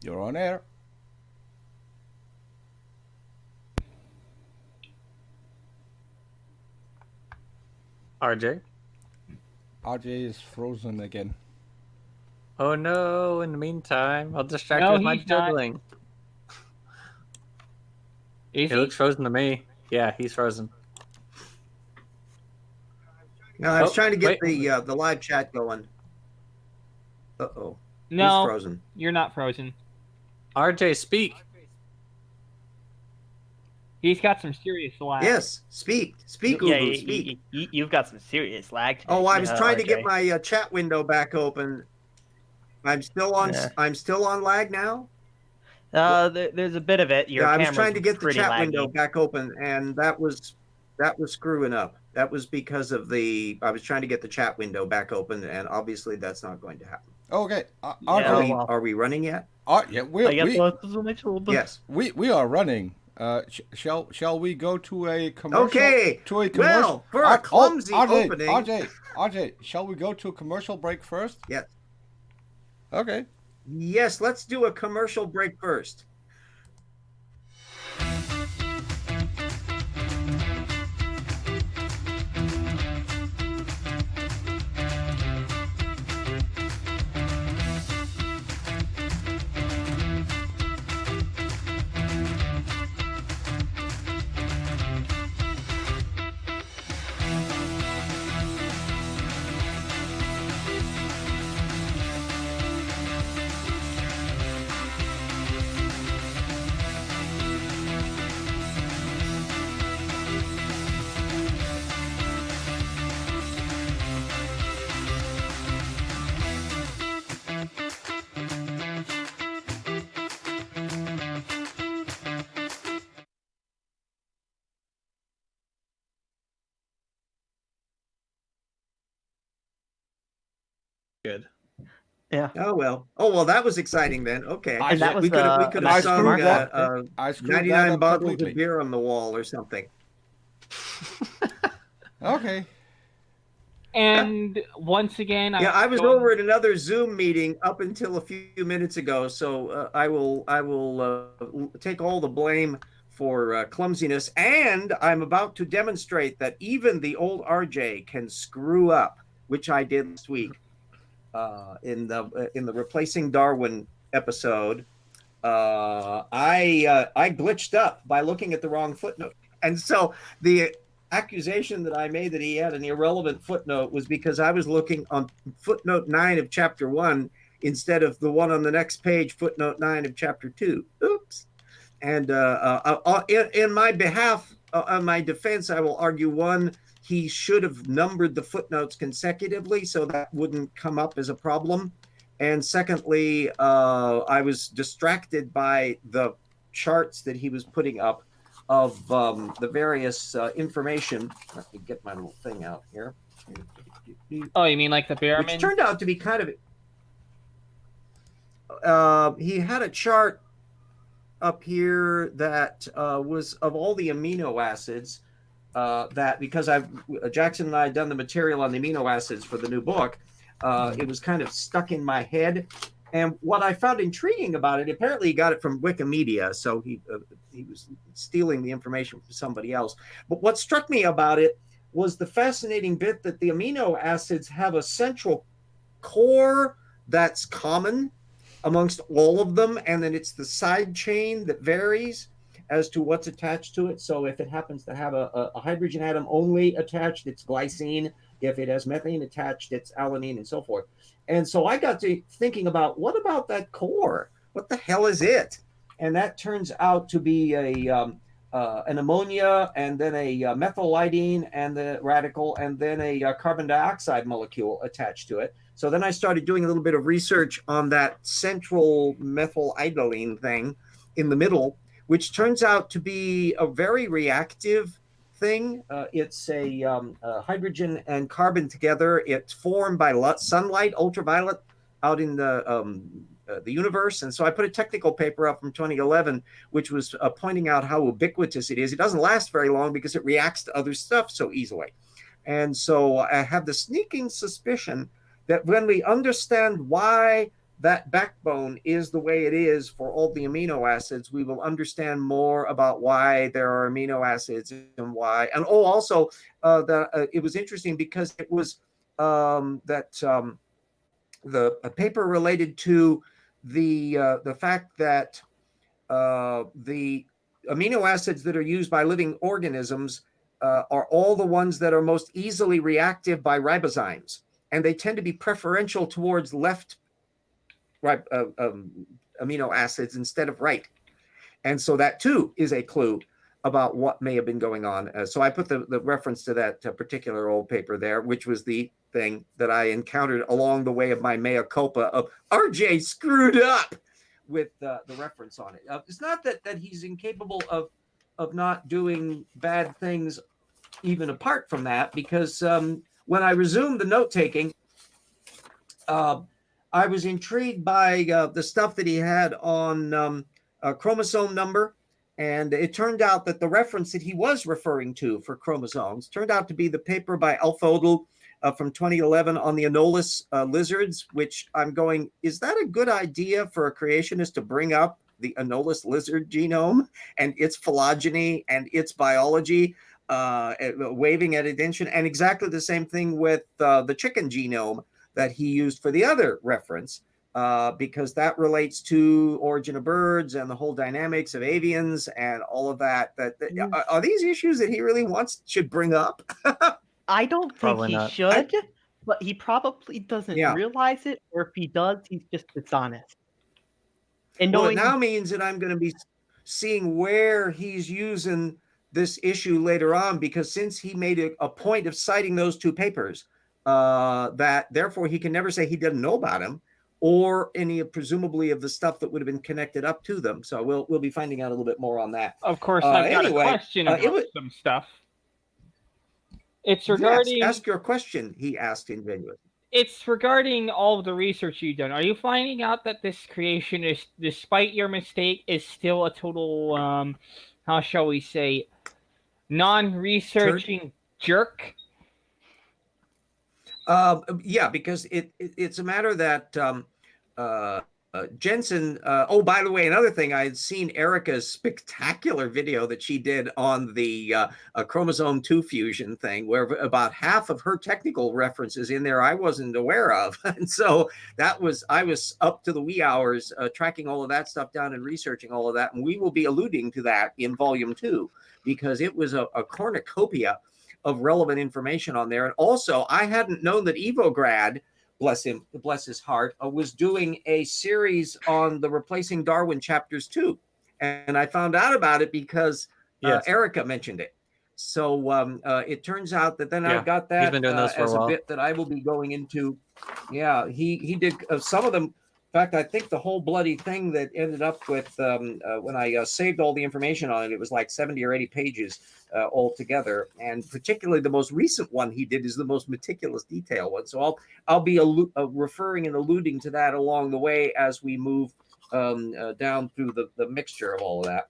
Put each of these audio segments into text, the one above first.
You're on air. RJ? RJ is frozen again. Oh no, in the meantime, I'll distract you No, with my he's not. juggling. Is He he? looks frozen to me. Yeah, he's frozen. No, I was Oh, trying to get wait. the live chat going. Uh-oh. Who's No, frozen? you're not frozen. RJ, speak. He's got some serious lag. Yes, speak. Speak, Yeah, Goof, speak. you've got some serious lag today. Oh, I was trying to RJ. get my chat window back open. I'm still on. Yeah. I'm still on lag now. There's a bit of it. Your Yeah, I was camera's trying to get the pretty chat laggy. window back open, and that was screwing up. That was because of I was trying to get the chat window back open, and obviously that's not going to happen. Okay. Yeah, Are we running yet? Yeah, I guess we'll have to zoom into it. Yes. we are running. Shall we go to a commercial? Okay. To a commercial. Well, for a clumsy opening. RJ, shall we go to a commercial break first? Yes. Okay. Yes, let's do a commercial break first. Good. Yeah. Oh well, that was exciting then. Okay, And that was we could have I sung screwed that. I screwed that 99 up bottles completely. of beer on the wall or something. Okay. And once again, I was over at another Zoom meeting up until a few minutes ago, so I will take all the blame for clumsiness, and I'm about to demonstrate that even the old RJ can screw up, which I did last week in the replacing Darwin episode. I glitched up by looking at the wrong footnote, and so the accusation that I made that he had an irrelevant footnote was because I was looking on footnote 9 of chapter 1 instead of the one on the next page, footnote 9 of chapter 2. Oops. And in my behalf, on my defense, I will argue, one, he should have numbered the footnotes consecutively so that wouldn't come up as a problem. And secondly, I was distracted by the charts that he was putting up of the various information. Let me get my little thing out here. Oh, you mean like the Behrman? Which turned out to be kind of... he had a chart up here that was of all the amino acids that, because Jackson and I had done the material on the amino acids for the new book, it was kind of stuck in my head. And what I found intriguing about it, apparently he got it from Wikimedia, so he was stealing the information from somebody else. But what struck me about it was the fascinating bit that the amino acids have a central core that's common amongst all of them, and then it's the side chain that varies as to what's attached to it. So if it happens to have a hydrogen atom only attached, it's glycine. If it has methane attached, it's alanine, and so forth. And so I got to thinking about, what about that core? What the hell is it? And that turns out to be an ammonia, and then a methylidine and the radical, and then a carbon dioxide molecule attached to it. So then I started doing a little bit of research on that central methylidylene thing in the middle, which turns out to be a very reactive thing. It's a hydrogen and carbon together. It's formed by sunlight, ultraviolet, out in the universe. And so I put a technical paper up from 2011, which was pointing out how ubiquitous it is. It doesn't last very long because it reacts to other stuff so easily. And so I have the sneaking suspicion that when we understand why that backbone is the way it is for all the amino acids, we will understand more about why there are amino acids and why. And also it was interesting because it was the paper related to the fact that the amino acids that are used by living organisms are all the ones that are most easily reactive by ribozymes, and they tend to be preferential towards left amino acids instead of right. And so that too is a clue about what may have been going on. So I put the reference to that particular old paper there, which was the thing that I encountered along the way of my mea culpa of RJ screwed up with the reference on it. It's not that he's incapable of not doing bad things even apart from that, because when I resumed the note-taking, I was intrigued by the stuff that he had on chromosome number. And it turned out that the reference that he was referring to for chromosomes turned out to be the paper by Alfodl from 2011 on the Anolis lizards, which I'm going, is that a good idea for a creationist to bring up the Anolis lizard genome and its phylogeny and its biology, waving at attention? And exactly the same thing with the chicken genome that he used for the other reference, because that relates to origin of birds and the whole dynamics of avians and all of that. Are these issues that he really should bring up? I don't think Probably he not. should, but he probably doesn't realize it, or if he does, he's just dishonest. And Well, it knowing now means that I'm going to be seeing where he's using this issue later on, because since he made a point of citing those two papers, that therefore he can never say he didn't know about them, or any presumably of the stuff that would have been connected up to them. So we'll be finding out a little bit more on that. Of course, I've got anyway, a question about some stuff. It's regarding. Yes, ask your question, he asked ingenuously. It's regarding all of the research you've done. Are you finding out that this creation is, despite your mistake, is still a total, how shall we say, non-researching jerk? Yeah, because it's a matter that Jensen, oh, by the way, another thing, I had seen Erica's spectacular video that she did on the chromosome 2 fusion thing, where about half of her technical references in there I wasn't aware of. And so I was up to the wee hours tracking all of that stuff down and researching all of that. And we will be alluding to that in volume 2, because it was a cornucopia of relevant information on there. And also, I hadn't known that Evograd, bless him, bless his heart, was doing a series on the Replacing Darwin chapters 2. And I found out about it because Erica mentioned it. So it turns out that then I've got that he's been doing those for as a while. bit that I will be going into. Yeah, he did some of them. In fact, I think the whole bloody thing that ended up with, when I saved all the information on it, it was like 70 or 80 pages altogether. And particularly the most recent one he did is the most meticulous detail one. So I'll be referring and alluding to that along the way as we move down through the mixture of all of that.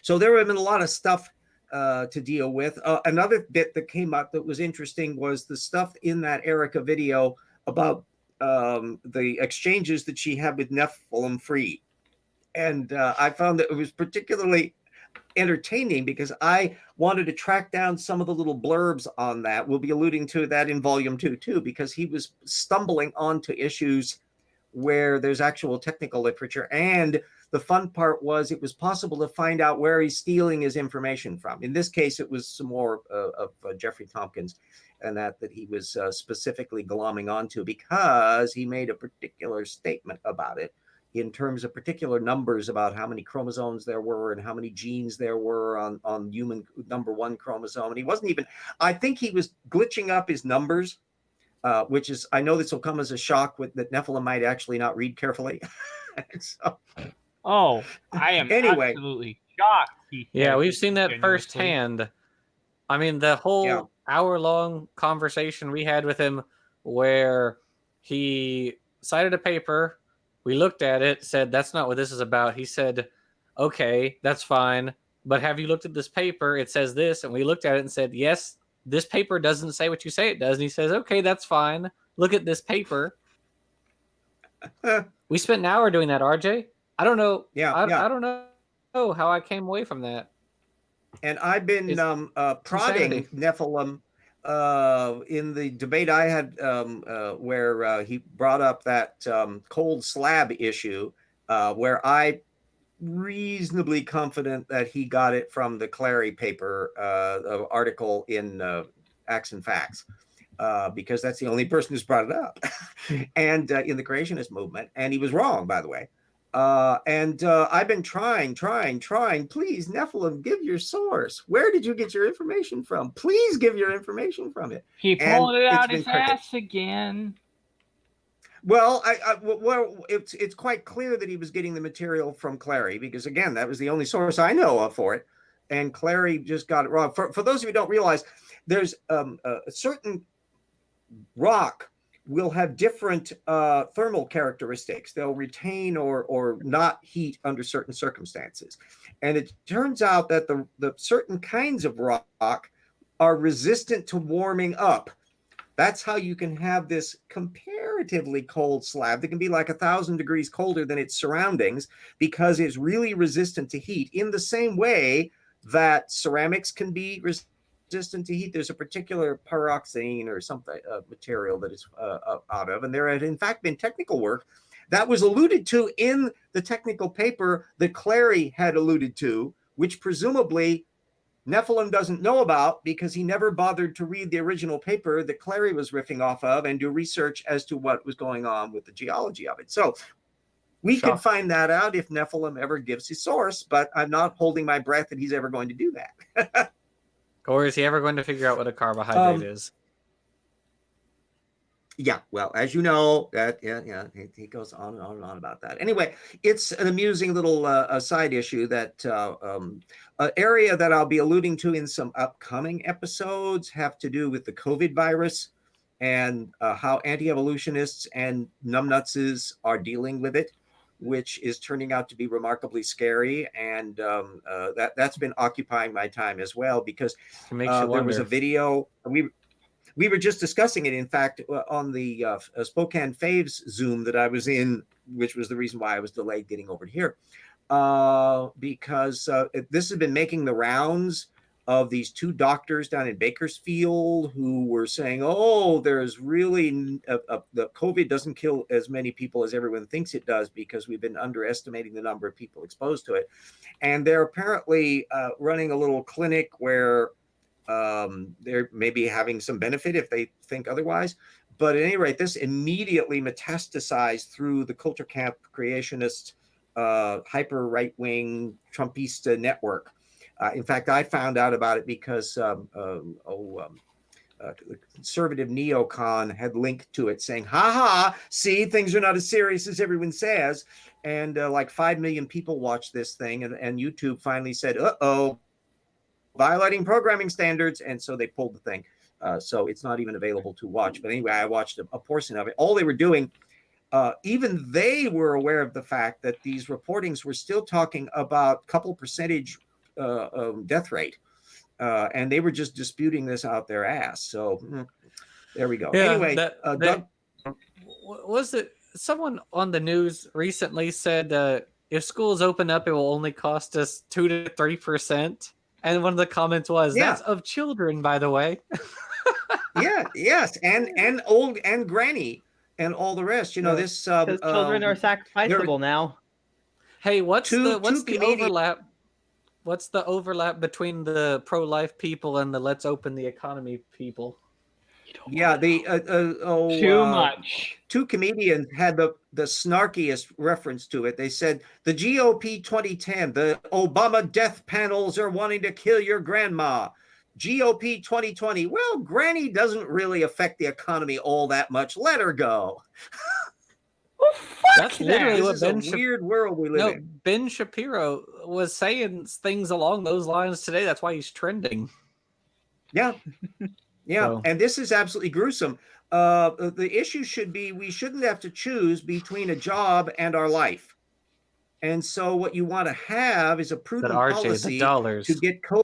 So there have been a lot of stuff to deal with. Another bit that came up that was interesting was the stuff in that Erica video about the exchanges that she had with Nephilim Free. And I found that it was particularly entertaining because I wanted to track down some of the little blurbs on that. We'll be alluding to that in volume 2 too, because he was stumbling onto issues where there's actual technical literature. And the fun part was it was possible to find out where he's stealing his information from. In this case, it was some more of Jeffrey Tompkins, and that he was specifically glomming onto because he made a particular statement about it in terms of particular numbers about how many chromosomes there were and how many genes there were on human number 1 chromosome. And he wasn't even, I think he was glitching up his numbers, which is, I know this will come as a shock that Nephilim might actually not read carefully. So, oh, I am absolutely shocked. Yeah, we've seen that firsthand. I mean, the whole hour-long conversation we had with him where he cited a paper, we looked at it, said, that's not what this is about. He said, okay, that's fine, but have you looked at this paper? It says this, and we looked at it and said, yes, this paper doesn't say what you say it does. And he says, okay, that's fine. Look at this paper. We spent an hour doing that, RJ. I don't know. Yeah, I don't know how I came away from that. And I've been prodding insanity. Nephilim in the debate I had where he brought up that cold slab issue, where I reasonably confident that he got it from the Clary paper article in Acts and Facts. Because that's the only person who's brought it up, and in the creationist movement, and he was wrong, by the way. And I've been trying. Please, Nephilim, give your source. Where did you get your information from? Please give your information from it. He pulled it out his ass again. Well, it's quite clear that he was getting the material from Clary, because again, that was the only source I know of for it, and Clary just got it wrong. For those of you who don't realize, there's a certain rock will have different thermal characteristics. They'll retain or not heat under certain circumstances. And it turns out that the certain kinds of rock are resistant to warming up. That's how you can have this comparatively cold slab that can be like 1,000 degrees colder than its surroundings, because it's really resistant to heat, in the same way that ceramics can be resistant to heat. There's a particular pyroxene or something material that is out of, and there had in fact been technical work that was alluded to in the technical paper that Clary had alluded to, which presumably Nephilim doesn't know about, because he never bothered to read the original paper that Clary was riffing off of and do research as to what was going on with the geology of it. So we could find that out if Nephilim ever gives his source, but I'm not holding my breath that he's ever going to do that. Or is he ever going to figure out what a carbohydrate is? Yeah, well, as you know, that he goes on and on and on about that. Anyway, it's an amusing little side issue that an area that I'll be alluding to in some upcoming episodes have to do with the COVID virus, and how anti-evolutionists and numbnutses are dealing with it, which is turning out to be remarkably scary. And that's been occupying my time as well, because there was a video. We were just discussing it, in fact, on the Spokane Faves Zoom that I was in, which was the reason why I was delayed getting over here, because this has been making the rounds of these two doctors down in Bakersfield who were saying, oh, there's really, the COVID doesn't kill as many people as everyone thinks it does, because we've been underestimating the number of people exposed to it. And they're apparently running a little clinic where they're maybe having some benefit if they think otherwise. But at any rate, this immediately metastasized through the culture camp creationist, hyper right-wing Trumpista network. In fact, I found out about it because conservative neocon had linked to it saying, see, things are not as serious as everyone says. And like 5 million people watched this thing, and YouTube finally said, uh-oh, violating programming standards, and so they pulled the thing. So it's not even available to watch. But anyway, I watched a portion of it. All they were doing, even they were aware of the fact that these reportings were still talking about couple percentage death rate, and they were just disputing this out their ass. So there we go. Yeah, anyway, Doug, was it someone on the news recently said if schools open up, it will only cost us 2 to 3%? And one of the comments was, that's of children, by the way. Yes, and old and granny and all the rest. You know, this because children are sacrificable now. Hey, what's the overlap? What's the overlap between the pro-life people and the let's open the economy people? Yeah, too much. Two comedians had the snarkiest reference to it. They said, the GOP 2010, the Obama death panels are wanting to kill your grandma. GOP 2020, well, granny doesn't really affect the economy all that much. Let her go. Well, that's literally what Ben weird world we live in. Ben Shapiro was saying things along those lines today. That's why he's trending. Yeah. Yeah, So. And this is absolutely gruesome. The issue should be, we shouldn't have to choose between a job and our life. And so what you want to have is a prudent policy to get COVID.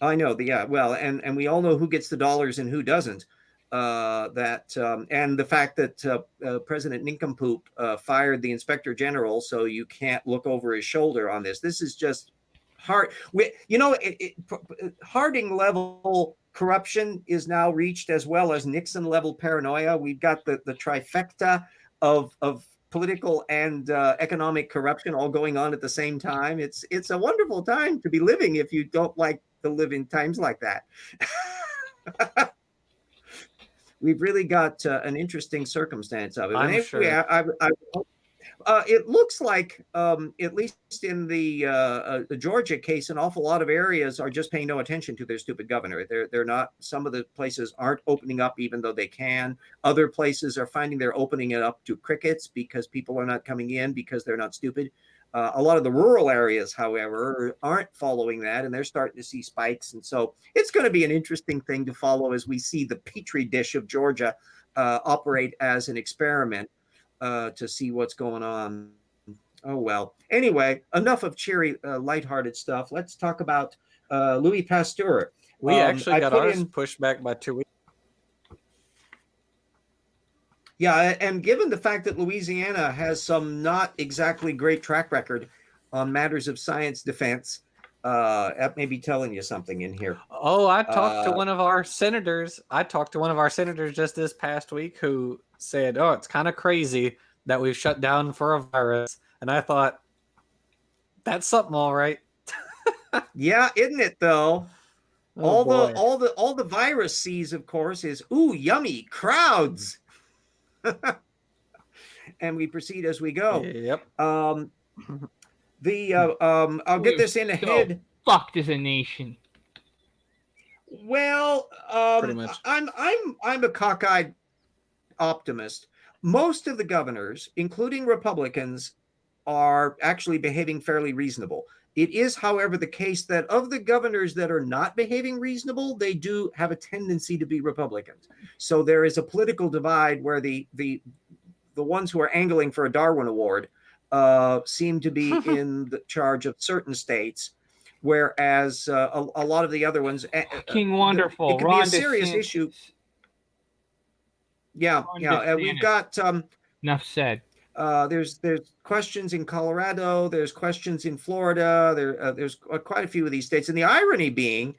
I know, and we all know who gets the dollars and who doesn't. and the fact that President Nincompoop fired the Inspector General, so you can't look over his shoulder on this. This is just hard. Harding level corruption is now reached, as well as Nixon level paranoia. We've got the trifecta of political and economic corruption all going on at the same time. It's a wonderful time to be living if you don't like to live in times like that. We've really got an interesting circumstance of it. I'm and sure. It looks like, at least in the Georgia case, an awful lot of areas are just paying no attention to their stupid governor. They're not. Some of the places aren't opening up, even though they can. Other places are finding they're opening it up to crickets because people are not coming in because they're not stupid. A lot of the rural areas, however, aren't following that, and they're starting to see spikes. And so it's going to be an interesting thing to follow as we see the petri dish of Georgia operate as an experiment to see what's going on. Oh, well. Anyway, enough of cheery, lighthearted stuff. Let's talk about Louis Pasteur. We actually got ours pushed back by 2 weeks. Yeah, and given the fact that Louisiana has some not exactly great track record on matters of science defense, that may be telling you something in here. Oh, I talked to one of our senators. Just this past week who said, "Oh, it's kind of crazy that we've shut down for a virus." And I thought, that's something, all right. Yeah, isn't it though? Oh, all the virus sees, of course, is yummy crowds. And we proceed as we go. Yep. I'll get this in ahead. Fucked as a nation. Well, pretty much. I'm a cockeyed optimist. Most of the governors, including Republicans, are actually behaving fairly reasonable. It is, however, the case that of the governors that are not behaving reasonable, they do have a tendency to be Republicans. So there is a political divide where the ones who are angling for a Darwin Award seem to be in the charge of certain states, whereas a lot of the other ones, King Wonderful, it can be a serious issue. Yeah, we've got enough said. There's questions in Colorado. There's questions in Florida. There's quite a few of these states. And the irony being,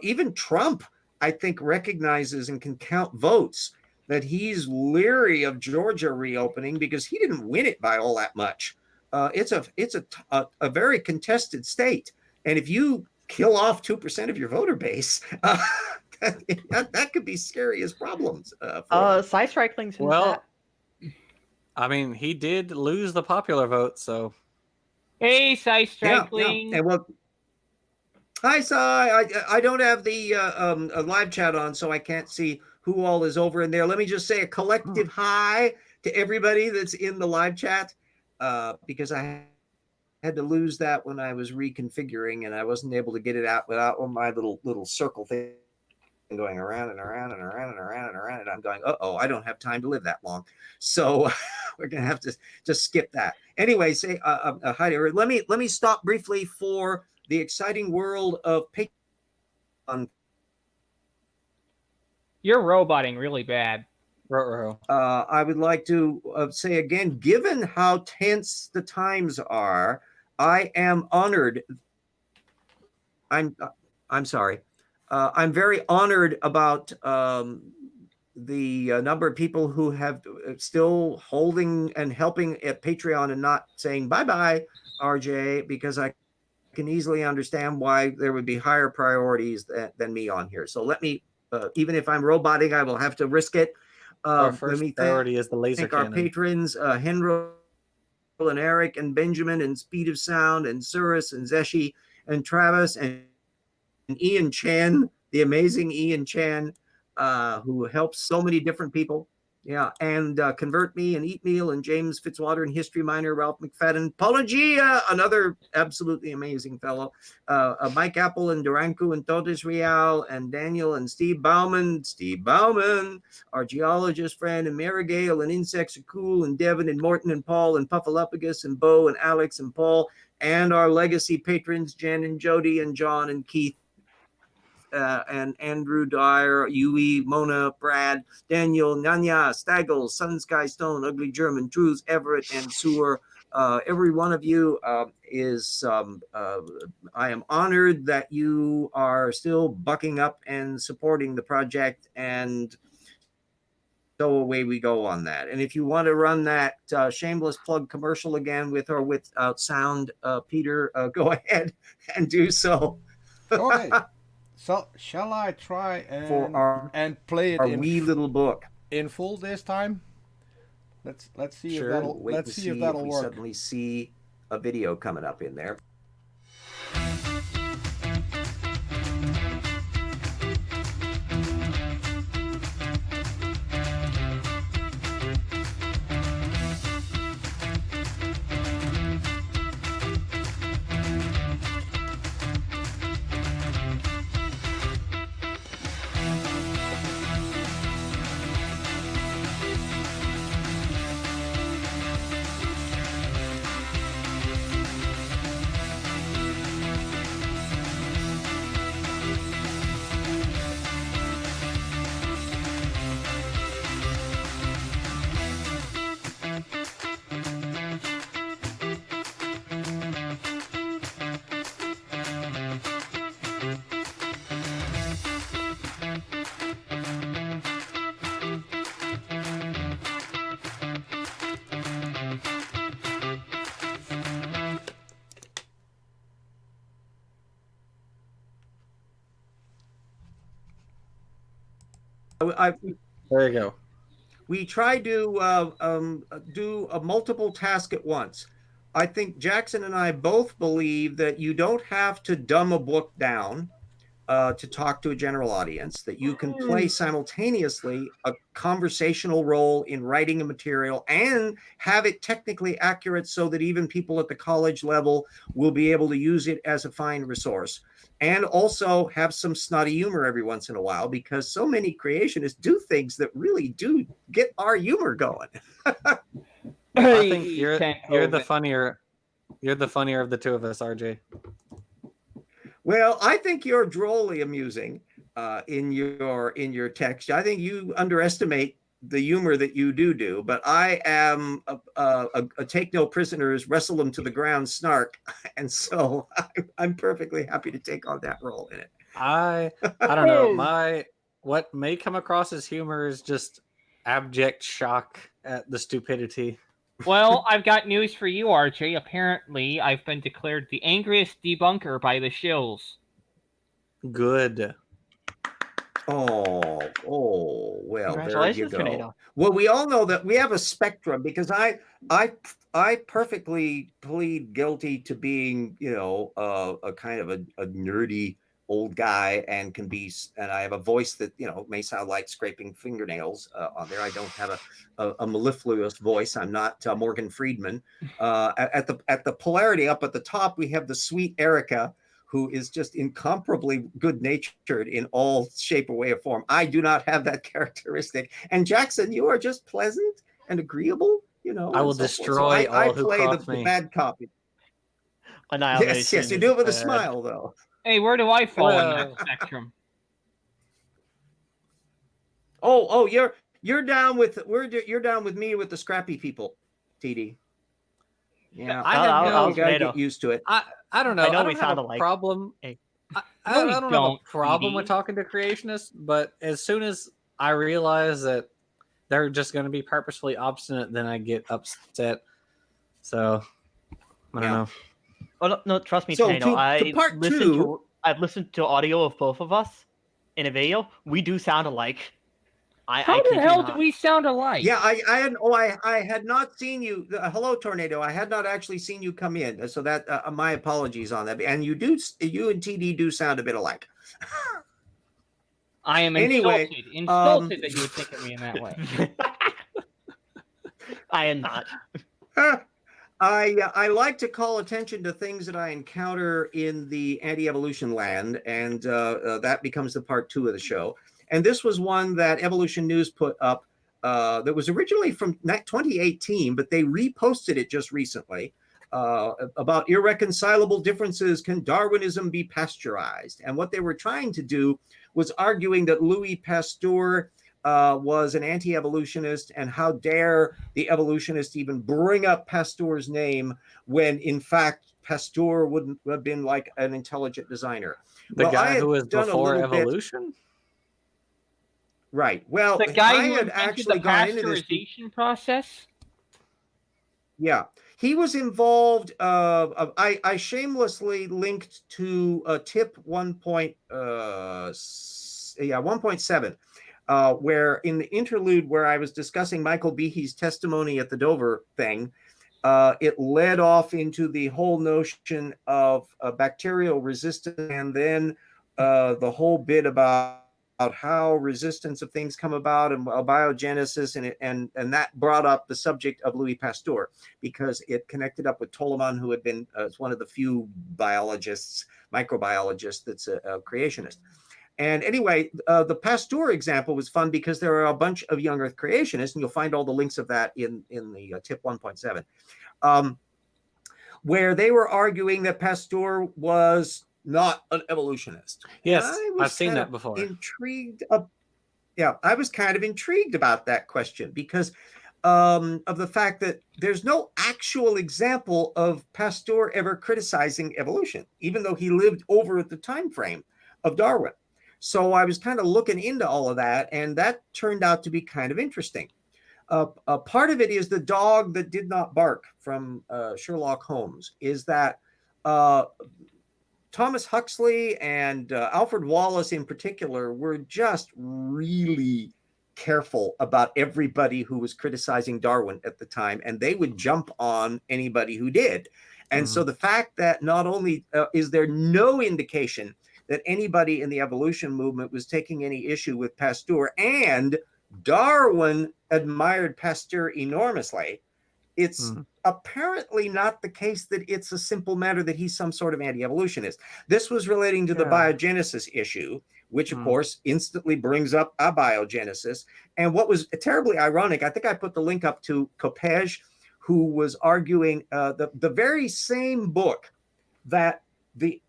even Trump, I think, recognizes and can count votes that he's leery of Georgia reopening because he didn't win it by all that much. It's a very contested state. And if you kill off 2% of your voter base, that could be scary as problems. Side-strikeling's in that. I mean, he did lose the popular vote, so. Hey, Side-striking. Yeah. And well, hi, Cy. I don't have the live chat on, so I can't see who all is over in there. Let me just say a collective hi to everybody that's in the live chat, because I had to lose that when I was reconfiguring, and I wasn't able to get it out without my little circle thing going around and around and around and around and around, and I'm going, I don't have time to live that long, so we're gonna have to just skip that. Anyway, say hi to her. Let me stop briefly for the exciting world of Patreon. You're roboting really bad. I would like to say again, given how tense the times are, I am honored. I'm sorry. I'm very honored about the number of people who have still holding and helping at Patreon and not saying bye-bye, RJ, because I can easily understand why there would be higher priorities than me on here. So let me, even if I'm roboting, I will have to risk it. Our first priority is the laser cannon. Our patrons, Henry and Eric and Benjamin and Speed of Sound and Surus and Zeshi and Travis and Ian Chen, the amazing Ian Chen, who helps so many different people. Yeah, and Convert Me and Eat Meal and James Fitzwater and History Minor, Ralph McFadden, Paulogia, another absolutely amazing fellow, Mike Apple and Duranku and Totis Real and Daniel and Steve Bauman, our geologist friend, and Marigale and Insects Are Cool and Devin and Morton and Paul and Puffalopagus and Bo and Alex and Paul, and our legacy patrons, Jen and Jody and John and Keith and Andrew Dyer, Yui, Mona, Brad, Daniel, Nanya, Staggle, Sun Sky Stone, Ugly German, Truth, Everett, and Sewer. Every one of you is, I am honored that you are still bucking up and supporting the project, and so away we go on that. And if you want to run that shameless plug commercial again with or without sound, Peter, go ahead and do so. Okay. So shall I try and play it our in wee little book in full this time? Let's see Sure. if that'll work. Suddenly see a video coming up in there. There you go. We try to do a multiple task at once. I think Jackson and I both believe that you don't have to dumb a book down to talk to a general audience, that you can play simultaneously a conversational role in writing a material and have it technically accurate so that even people at the college level will be able to use it as a fine resource. And also have some snotty humor every once in a while, because so many creationists do things that really do get our humor going. I think you're the funnier of the two of us, RJ. Well, I think you're drolly amusing in your text. I think you underestimate the humor that you do, but I am a take no prisoners, wrestle them to the ground snark, and so I'm perfectly happy to take on that role in it. I don't know. What may come across as humor is just abject shock at the stupidity. Well, I've got news for you, RJ. Apparently, I've been declared the angriest debunker by the shills. Good. Oh, well, there you go. Tornado. Well, we all know that we have a spectrum, because I perfectly plead guilty to being, a kind of a nerdy old guy, and I have a voice that, may sound like scraping fingernails on there. I don't have a mellifluous voice. I'm not Morgan Freeman. At the polarity up at the top, we have the sweet Erica, who is just incomparably good-natured in all shape or way or form. I do not have that characteristic. And Jackson, you are just pleasant and agreeable, I will destroy all who cross me. The bad copy. Annihilation. Yes, you do it with a smile, though. Hey, where do I fall in that spectrum? Oh, you're down with me with the scrappy people, TD. Yeah, I gotta get used to it. I don't know. I know don't we have sound a alike. problem. Hey. I don't have a problem with talking to creationists, but as soon as I realize that they're just going to be purposefully obstinate, then I get upset. So I don't know. Oh, no, trust me, So Tornado. I've listened to audio of both of us in a video. We do sound alike. How the hell do we sound alike? Yeah, I had not seen you. Hello, Tornado. I had not actually seen you come in, so that my apologies on that. And you and TD do sound a bit alike. I am insulted that you would think of me in that way. I am not. I like to call attention to things that I encounter in the anti-evolution land, and that becomes the part 2 of the show. And this was one that Evolution News put up that was originally from 2018, but they reposted it just recently. about irreconcilable differences. Can Darwinism be pasteurized? And what they were trying to do was arguing that Louis Pasteur was an anti-evolutionist, and how dare the evolutionist even bring up Pasteur's name when, in fact, Pasteur wouldn't have been like an intelligent designer. The guy who was before evolution? Right. Well, the guy I who had actually gone into this process. Yeah, he was involved. I shamelessly linked to tip 1.7, where in the interlude where I was discussing Michael Behe's testimony at the Dover thing, it led off into the whole notion of bacterial resistance, and then the whole bit about how resistance of things come about and abiogenesis, and that brought up the subject of Louis Pasteur, because it connected up with Tolman, who had been one of the few biologists, microbiologists, that's a creationist. And anyway, the Pasteur example was fun because there are a bunch of young Earth creationists, and you'll find all the links of that in the tip 1.7, where they were arguing that Pasteur was not an evolutionist. Yes, I've seen that before. I was kind of intrigued about that question because of the fact that there's no actual example of Pasteur ever criticizing evolution, even though he lived over at the time frame of Darwin. So I was kind of looking into all of that, and that turned out to be kind of interesting. Part of it is the dog that did not bark from Sherlock Holmes, is that Thomas Huxley and Alfred Wallace in particular were just really careful about everybody who was criticizing Darwin at the time, and they would jump on anybody who did. And so the fact that not only is there no indication that anybody in the evolution movement was taking any issue with Pasteur, and Darwin admired Pasteur enormously, it's apparently not the case that it's a simple matter that he's some sort of anti-evolutionist. This was relating to the biogenesis issue, which of course instantly brings up abiogenesis. And what was terribly ironic, I think I put the link up to Kopej, who was arguing the very same book that the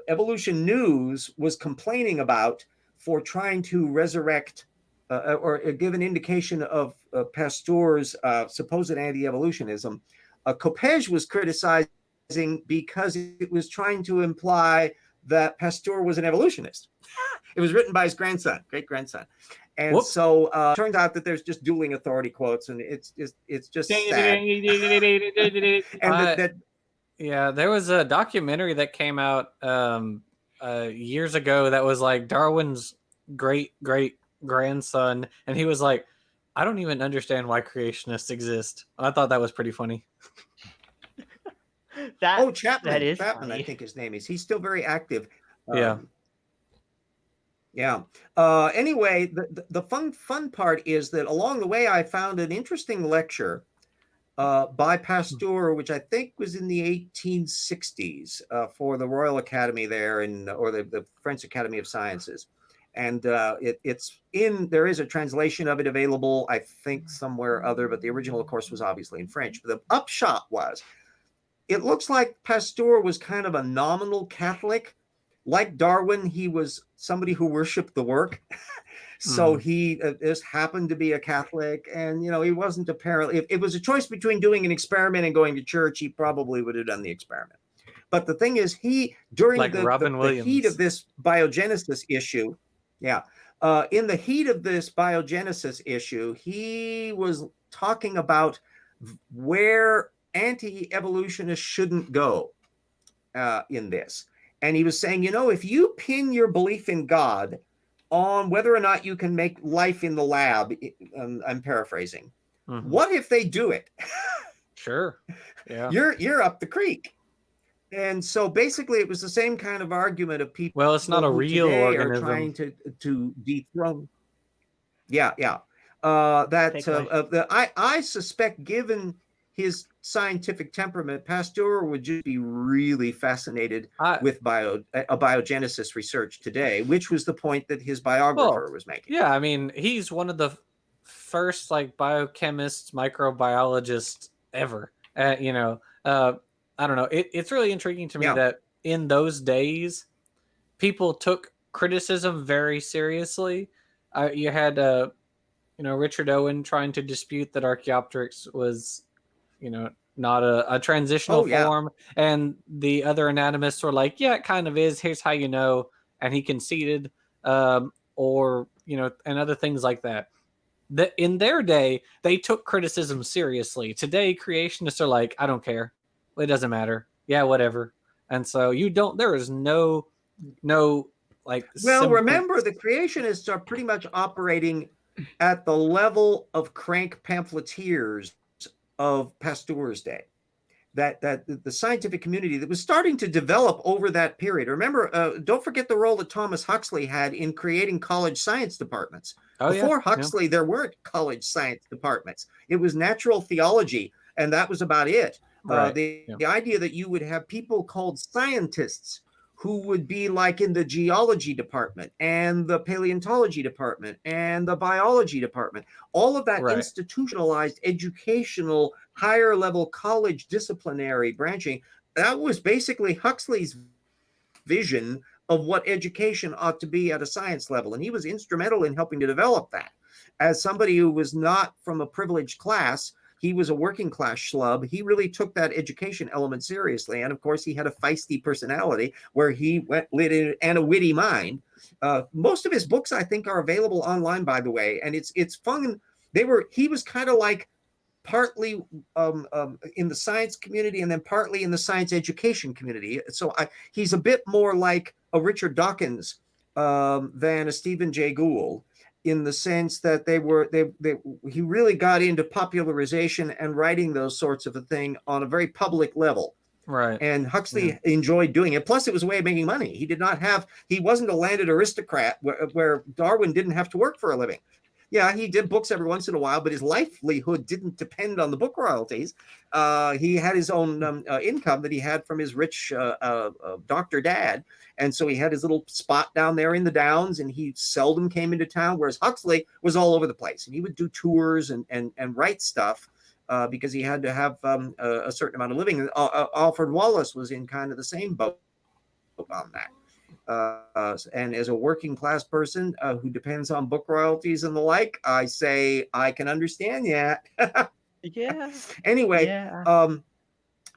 Evolution News was complaining about for trying to resurrect or give an indication of Pasteur's supposed anti-evolutionism. Kopej was criticizing because it was trying to imply that Pasteur was an evolutionist. It was written by his grandson, great-grandson. And so it turns out that there's just dueling authority quotes, and it's just sad. And yeah, there was a documentary that came out years ago that was like Darwin's great-great-grandson, and he was like, I don't even understand why creationists exist. I thought that was pretty funny. Chapman. That is Chapman, funny. I think his name is. He's still very active. Anyway, the fun part is that along the way, I found an interesting lecture by Pasteur, which I think was in the 1860s for the Royal Academy there, or the French Academy of Sciences. And there is a translation of it available, I think, somewhere or other, but the original, of course, was obviously in French. But the upshot was, it looks like Pasteur was kind of a nominal Catholic. Like Darwin, he was somebody who worshiped the work. So he just happened to be a Catholic, and he wasn't apparently. If it was a choice between doing an experiment and going to church, he probably would have done the experiment. But the thing is, during the heat of this biogenesis issue, in the heat of this biogenesis issue, he was talking about where anti-evolutionists shouldn't go in this, and he was saying, if you pin your belief in God on whether or not you can make life in the lab, I'm paraphrasing. What if they do it? Sure. Yeah. You're up the creek. And so basically it was the same kind of argument of people. Well, it's not a real organism. Are trying to dethrone. I suspect, given his scientific temperament, Pasteur would just be really fascinated with biogenesis research today, which was the point that his biographer was making. Yeah, I mean, he's one of the first biochemists, microbiologists ever. I don't know. It's really intriguing to me that in those days, people took criticism very seriously. You had, Richard Owen trying to dispute that Archaeopteryx was, not a transitional form, and the other anatomists were like, yeah, it kind of is. Here's how you know, and he conceded, or and other things like that. That in their day they took criticism seriously. Today, creationists are like, I don't care, it doesn't matter. Yeah, whatever. And so there is no like. Well, remember, the creationists are pretty much operating at the level of crank pamphleteers of Pasteur's day. That the scientific community that was starting to develop over that period. Remember, don't forget the role that Thomas Huxley had in creating college science departments. Before Huxley, there weren't college science departments. It was natural theology, and that was about it. Right. The idea that you would have people called scientists who would be like in the geology department and the paleontology department and the biology department, all of that institutionalized educational higher level college disciplinary branching, that was basically Huxley's vision of what education ought to be at a science level. And he was instrumental in helping to develop that. As somebody who was not from a privileged class, he was a working class schlub. He really took that education element seriously. And of course, he had a feisty personality where he lit in and a witty mind. Most of his books, I think, are available online, by the way. And it's fun. He was kind of like partly in the science community and then partly in the science education community. So he's a bit more like a Richard Dawkins than a Stephen Jay Gould, in the sense that he really got into popularization and writing those sorts of a thing on a very public level. Right. And Huxley enjoyed doing it. Plus, it was a way of making money. He wasn't a landed aristocrat where Darwin didn't have to work for a living. Yeah, he did books every once in a while, but his livelihood didn't depend on the book royalties. He had his own income that he had from his rich doctor dad. And so he had his little spot down there in the Downs, and he seldom came into town, whereas Huxley was all over the place. And he would do tours and write stuff because he had to have a certain amount of living. Alfred Wallace was in kind of the same boat on that. And as a working class person who depends on book royalties and the like, I say I can understand that. Yeah. Anyway,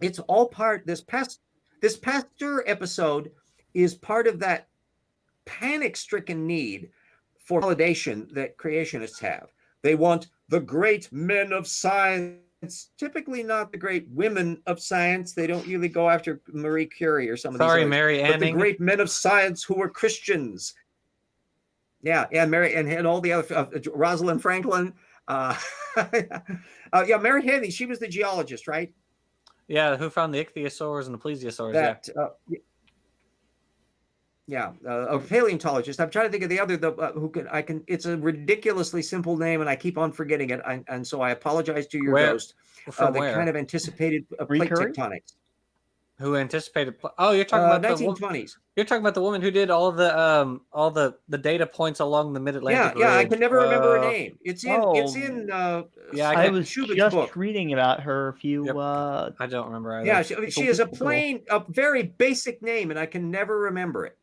it's all part. This Pasteur episode is part of that panic-stricken need for validation that creationists have. They want the great men of science. Typically not the great women of science. They don't really go after Marie Curie or some of these others, Mary Anning. But the great men of science who were Christians. Yeah, Mary and all the other Rosalind Franklin. Mary Anning. She was the geologist, right? Yeah, who found the ichthyosaurs and the plesiosaurs? A paleontologist. I'm trying to think of the other it's a ridiculously simple name and I keep on forgetting it. And so I apologize to your host. That kind of anticipated plate tectonics. Who anticipated? You're talking about 1920s. You're talking about the woman who did all the data points along the Mid-Atlantic. Yeah, I can never remember her name. It's in I was Schubin's just book. Reading about her a few. I don't remember either. Yeah, she is a very basic name, and I can never remember it.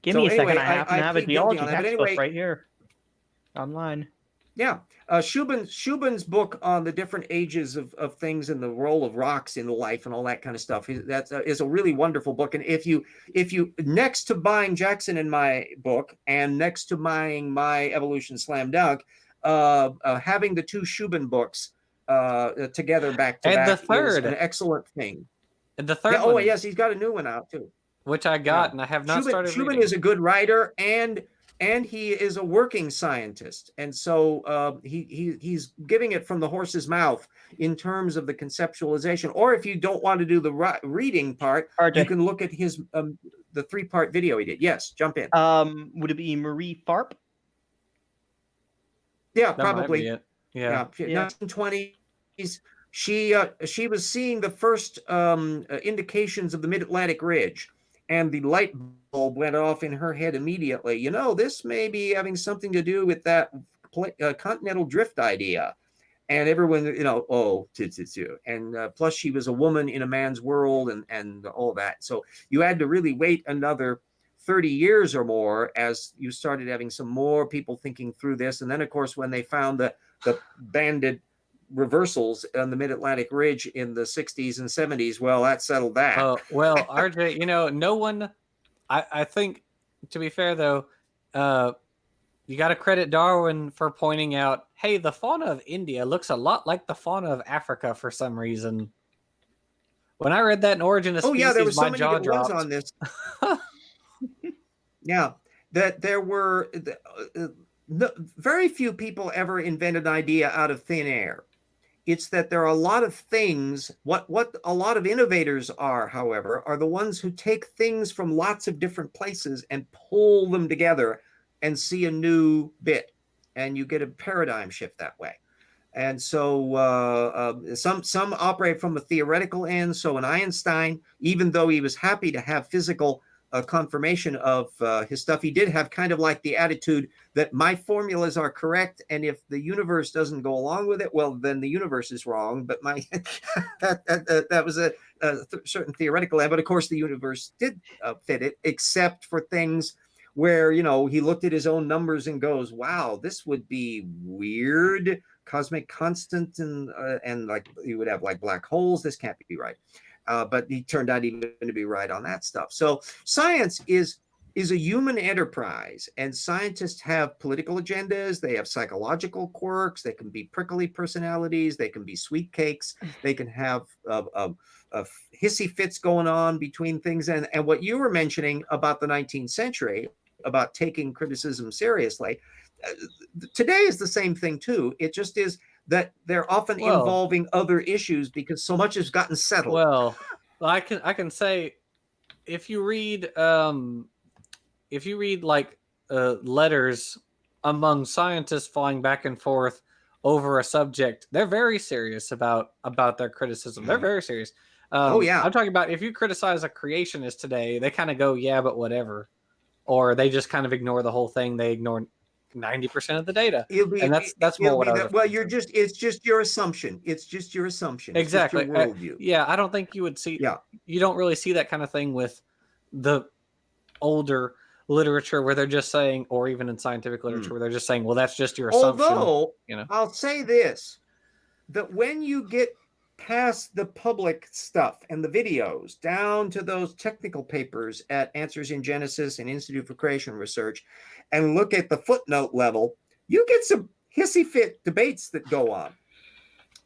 Give me a second. I happen to have a geology textbook right here online. Yeah. Schubin's book on the different ages of things and the role of rocks in life and all that kind of stuff is a really wonderful book. And if you next to buying Jackson and my book and next to buying my Evolution Slam Dunk, having the two Schubin books together back to back is an excellent thing. And the third one. Oh yes, he's got a new one out too. Which I got and I have not started reading. Schubin is a good writer and he is a working scientist. And so he's giving it from the horse's mouth in terms of the conceptualization. Or if you don't want to do the reading part, you can look at his the 3-part video he did. Yes, jump in. Would it be Marie Farp? Yeah, probably. Yeah. 1920s. She was seeing the first indications of the Mid-Atlantic Ridge. And the light bulb went off in her head immediately. This may be having something to do with that continental drift idea. And everyone, and plus she was a woman in a man's world and all that. So you had to really wait another 30 years or more as you started having some more people thinking through this. And then, of course, when they found the banded reversals on the mid-Atlantic ridge in the 60s and 70s, well, that settled that. Well, RJ, no one, I think, to be fair, though, you got to credit Darwin for pointing out, hey, the fauna of India looks a lot like the fauna of Africa for some reason. When I read that in Origin of Species, there were so my many jaw good ones dropped. on this. Yeah, that there were very few people ever invented an idea out of thin air. It's that there are a lot of things. What a lot of innovators are, however, are the ones who take things from lots of different places and pull them together and see a new bit, and you get a paradigm shift that way. And so some operate from a theoretical end. So in Einstein, even though he was happy to have physical confirmation of his stuff, he did have kind of like the attitude that my formulas are correct, and if the universe doesn't go along with it, well, then the universe is wrong. But my that was a certain theoretical end. But of course, the universe did fit it, except for things where he looked at his own numbers and goes, "Wow, this would be weird." Cosmic constant and like you would have like black holes. This can't be right. But he turned out even to be right on that stuff. So science is a human enterprise, and scientists have political agendas. They have psychological quirks. They can be prickly personalities. They can be sweet cakes. They can have hissy fits going on between things. And what you were mentioning about the 19th century, about taking criticism seriously, today is the same thing too. It just is that they're often involving other issues because so much has gotten settled. Well, I can say if you read like letters among scientists flying back and forth over a subject, they're very serious about their criticism. They're very serious. I'm talking about if you criticize a creationist today, they kind of go, yeah, but whatever, or they just kind of ignore the whole thing. They ignore 90% of the data, and that's more what I was. Well, it's just your assumption. It's just your assumption. Exactly. It's just your worldview. Yeah, I don't think you would see. Yeah, you don't really see that kind of thing with the older literature where they're just saying, or even in scientific literature where they're just saying, well, that's just your assumption. Although, I'll say this, that when you get past the public stuff and the videos down to those technical papers at Answers in Genesis and Institute for Creation Research and look at the footnote level, you get some hissy fit debates that go on.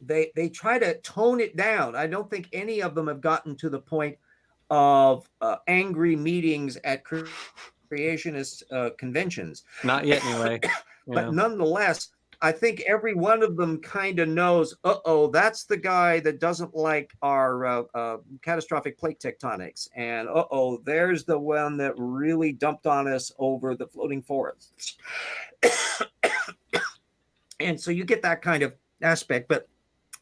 They try to tone it down. I don't think any of them have gotten to the point of angry meetings at creationist conventions. Not yet, anyway. But nonetheless, I think every one of them kind of knows, that's the guy that doesn't like our catastrophic plate tectonics. And there's the one that really dumped on us over the floating forests. And so you get that kind of aspect, but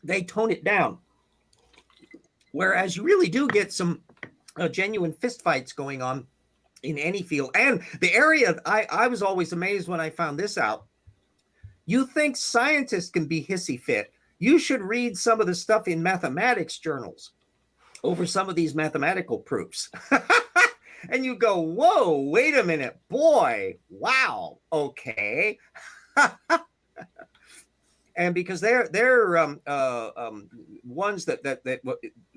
they tone it down. Whereas you really do get some genuine fistfights going on in any field. And the area, I was always amazed when I found this out. You think scientists can be hissy fit? You should read some of the stuff in mathematics journals over some of these mathematical proofs. And you go, whoa, wait a minute, boy, wow, okay. And because they're ones that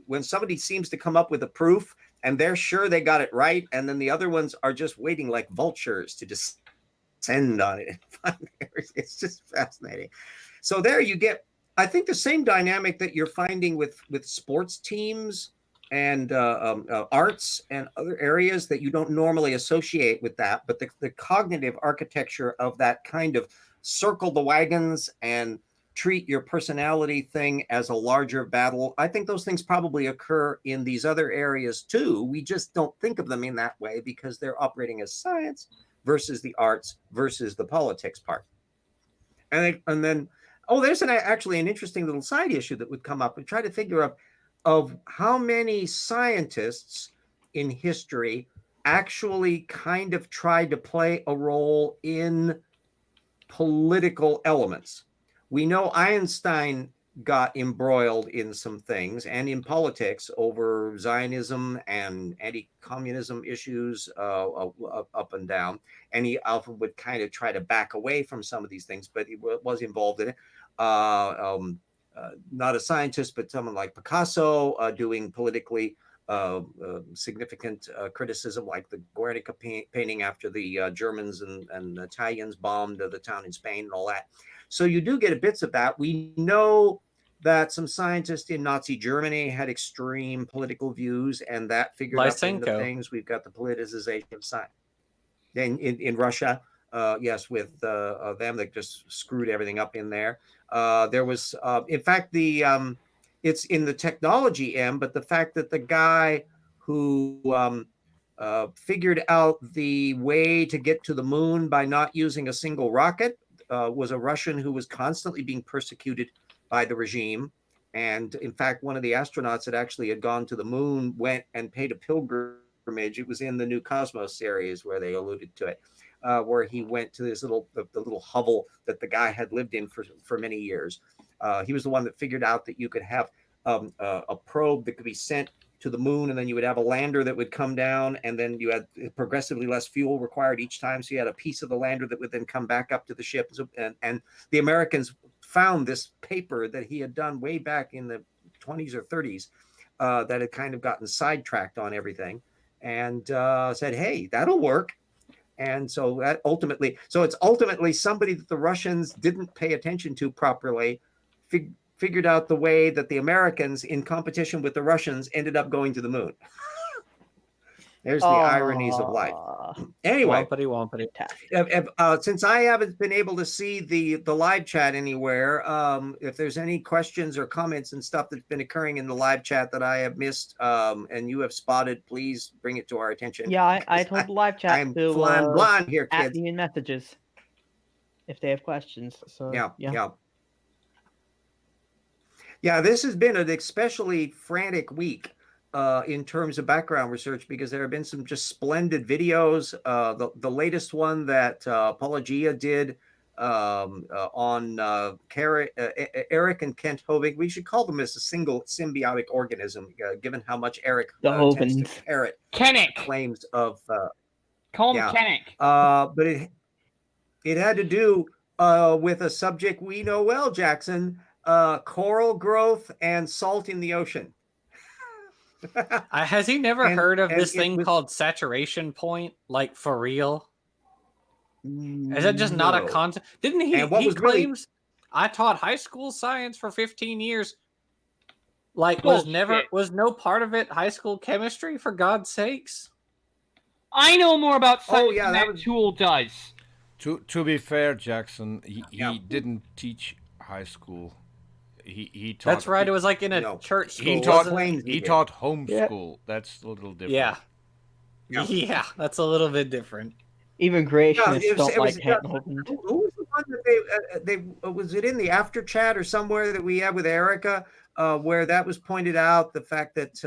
when somebody seems to come up with a proof and they're sure they got it right, and then the other ones are just waiting like vultures to just descend on it. It's just fascinating. So there you get, I think, the same dynamic that you're finding with sports teams and arts and other areas that you don't normally associate with that, but the cognitive architecture of that kind of circle the wagons and treat your personality thing as a larger battle. I think those things probably occur in these other areas too. We just don't think of them in that way because they're operating as science versus the arts versus the politics part. And then there's actually an interesting little side issue that would come up. We try to figure of how many scientists in history actually kind of tried to play a role in political elements. We know Einstein got embroiled in some things and in politics over Zionism and anti-communism issues up and down. And he often would kind of try to back away from some of these things, but he was involved in it. Not a scientist, but someone like Picasso doing politically significant criticism, like the Guernica painting after the Germans and Italians bombed the town in Spain and all that. So you do get bits of that. We know that some scientists in Nazi Germany had extreme political views, and that figured up into things. We've got the politicization of science in Russia. Yes, with them, that just screwed everything up in there. There was, in fact, it's in the technology end, but the fact that the guy who figured out the way to get to the moon by not using a single rocket was a Russian who was constantly being persecuted by the regime. And in fact, one of the astronauts that actually had gone to the moon went and paid a pilgrimage. It was in the New Cosmos series where they alluded to it, where he went to this the little hovel that the guy had lived in for many years. He was the one that figured out that you could have a probe that could be sent to the moon, and then you would have a lander that would come down, and then you had progressively less fuel required each time. So you had a piece of the lander that would then come back up to the ship. And the Americans found this paper that he had done way back in the 20s or 30s that had kind of gotten sidetracked on everything, and said, hey, that'll work. And so that it's ultimately somebody that the Russians didn't pay attention to properly, figured out the way that the Americans, in competition with the Russians, ended up going to the moon. There's the ironies of life. Anyway, wompity. Since I haven't been able to see the live chat anywhere, if there's any questions or comments and stuff that's been occurring in the live chat that I have missed and you have spotted, please bring it to our attention. Yeah, I told the live chat I'm to flying blind here, add kids. me in messages if they have questions. So yeah, this has been an especially frantic week in terms of background research, because there have been some just splendid videos. The latest one that Apologia did on Eric and Kent Hoving. We should call them as a single symbiotic organism, given how much Eric tends to parrot claims of. Call him Kennick. But it had to do with a subject we know well, Jackson. Coral growth and salt in the ocean. Has he never heard of this thing called saturation point? Like, for real? Is that just not a concept? Didn't he? He claims I taught high school science for 15 years. Like, was no part of it high school chemistry, for God's sakes? I know more about science than that tool does. To be fair, Jackson, he didn't teach high school. He taught. That's right. It was like in a church school. He taught homeschool. Yeah. That's a little different. Yeah, that's a little bit different. Even creationists don't like Kent Hoving. Who was the one that they was it in the after chat or somewhere that we had with Erica, where that was pointed out, the fact that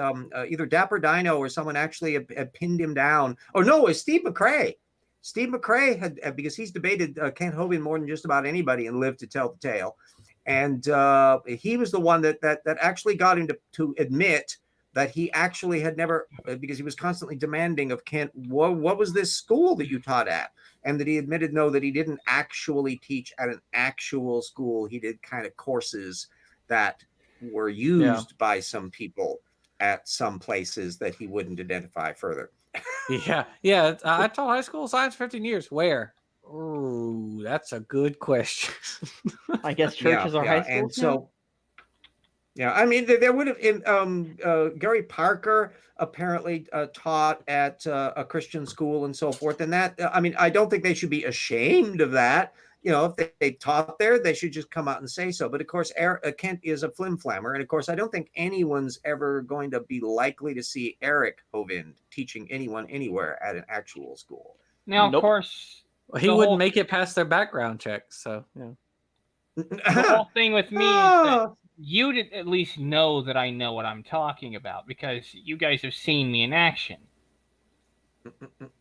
either Dapper Dino or someone actually had pinned him down. Oh no, it was Steve McRae. Steve McRae had, because he's debated Kent Hoving more than just about anybody and lived to tell the tale. And he was the one that actually got him to admit that he actually had never, because he was constantly demanding of Kent, what was this school that you taught at? And that he admitted, no, that he didn't actually teach at an actual school. He did kind of courses that were used by some people at some places that he wouldn't identify further. Yeah. I taught high school science 15 years. Where? Oh, that's a good question. I guess churches are high schools. And so, I mean, there would have Gary Parker apparently taught at a Christian school and so forth. And that, I mean, I don't think they should be ashamed of that. If they taught there, they should just come out and say so. But of course, Kent is a flim-flammer. And of course, I don't think anyone's ever going to be likely to see Eric Hoving teaching anyone anywhere at an actual school. Now, of course... Well, he wouldn't make it past their background checks, so The whole thing with me is that you did at least know that I know what I'm talking about, because you guys have seen me in action.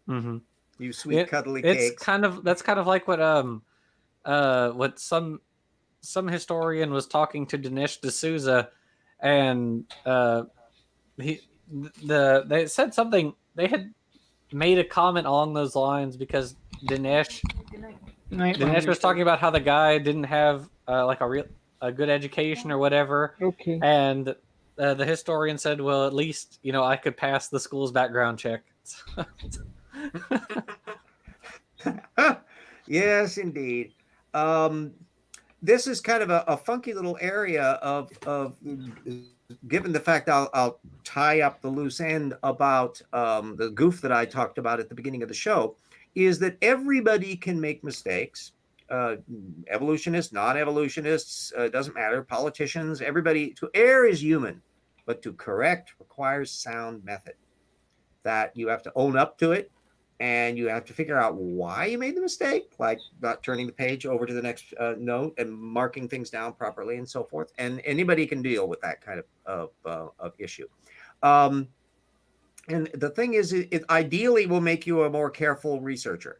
Mm-hmm. You sweet cuddly cakes. That's kind of like what some some historian was talking to Dinesh D'Souza, and they said something. They had made a comment along those lines because Dinesh was talking about how the guy didn't have like a good education or whatever. Okay. And the historian said, "Well, at least I could pass the school's background check." Yes, indeed. This is kind of a funky little area of given the fact I'll tie up the loose end about the goof that I talked about at the beginning of the show, is that everybody can make mistakes. Evolutionists, non-evolutionists, doesn't matter, politicians, everybody. To err is human, but to correct requires sound method. That you have to own up to it, and you have to figure out why you made the mistake, like not turning the page over to the next note and marking things down properly and so forth. And anybody can deal with that kind of issue. And the thing is, it ideally will make you a more careful researcher.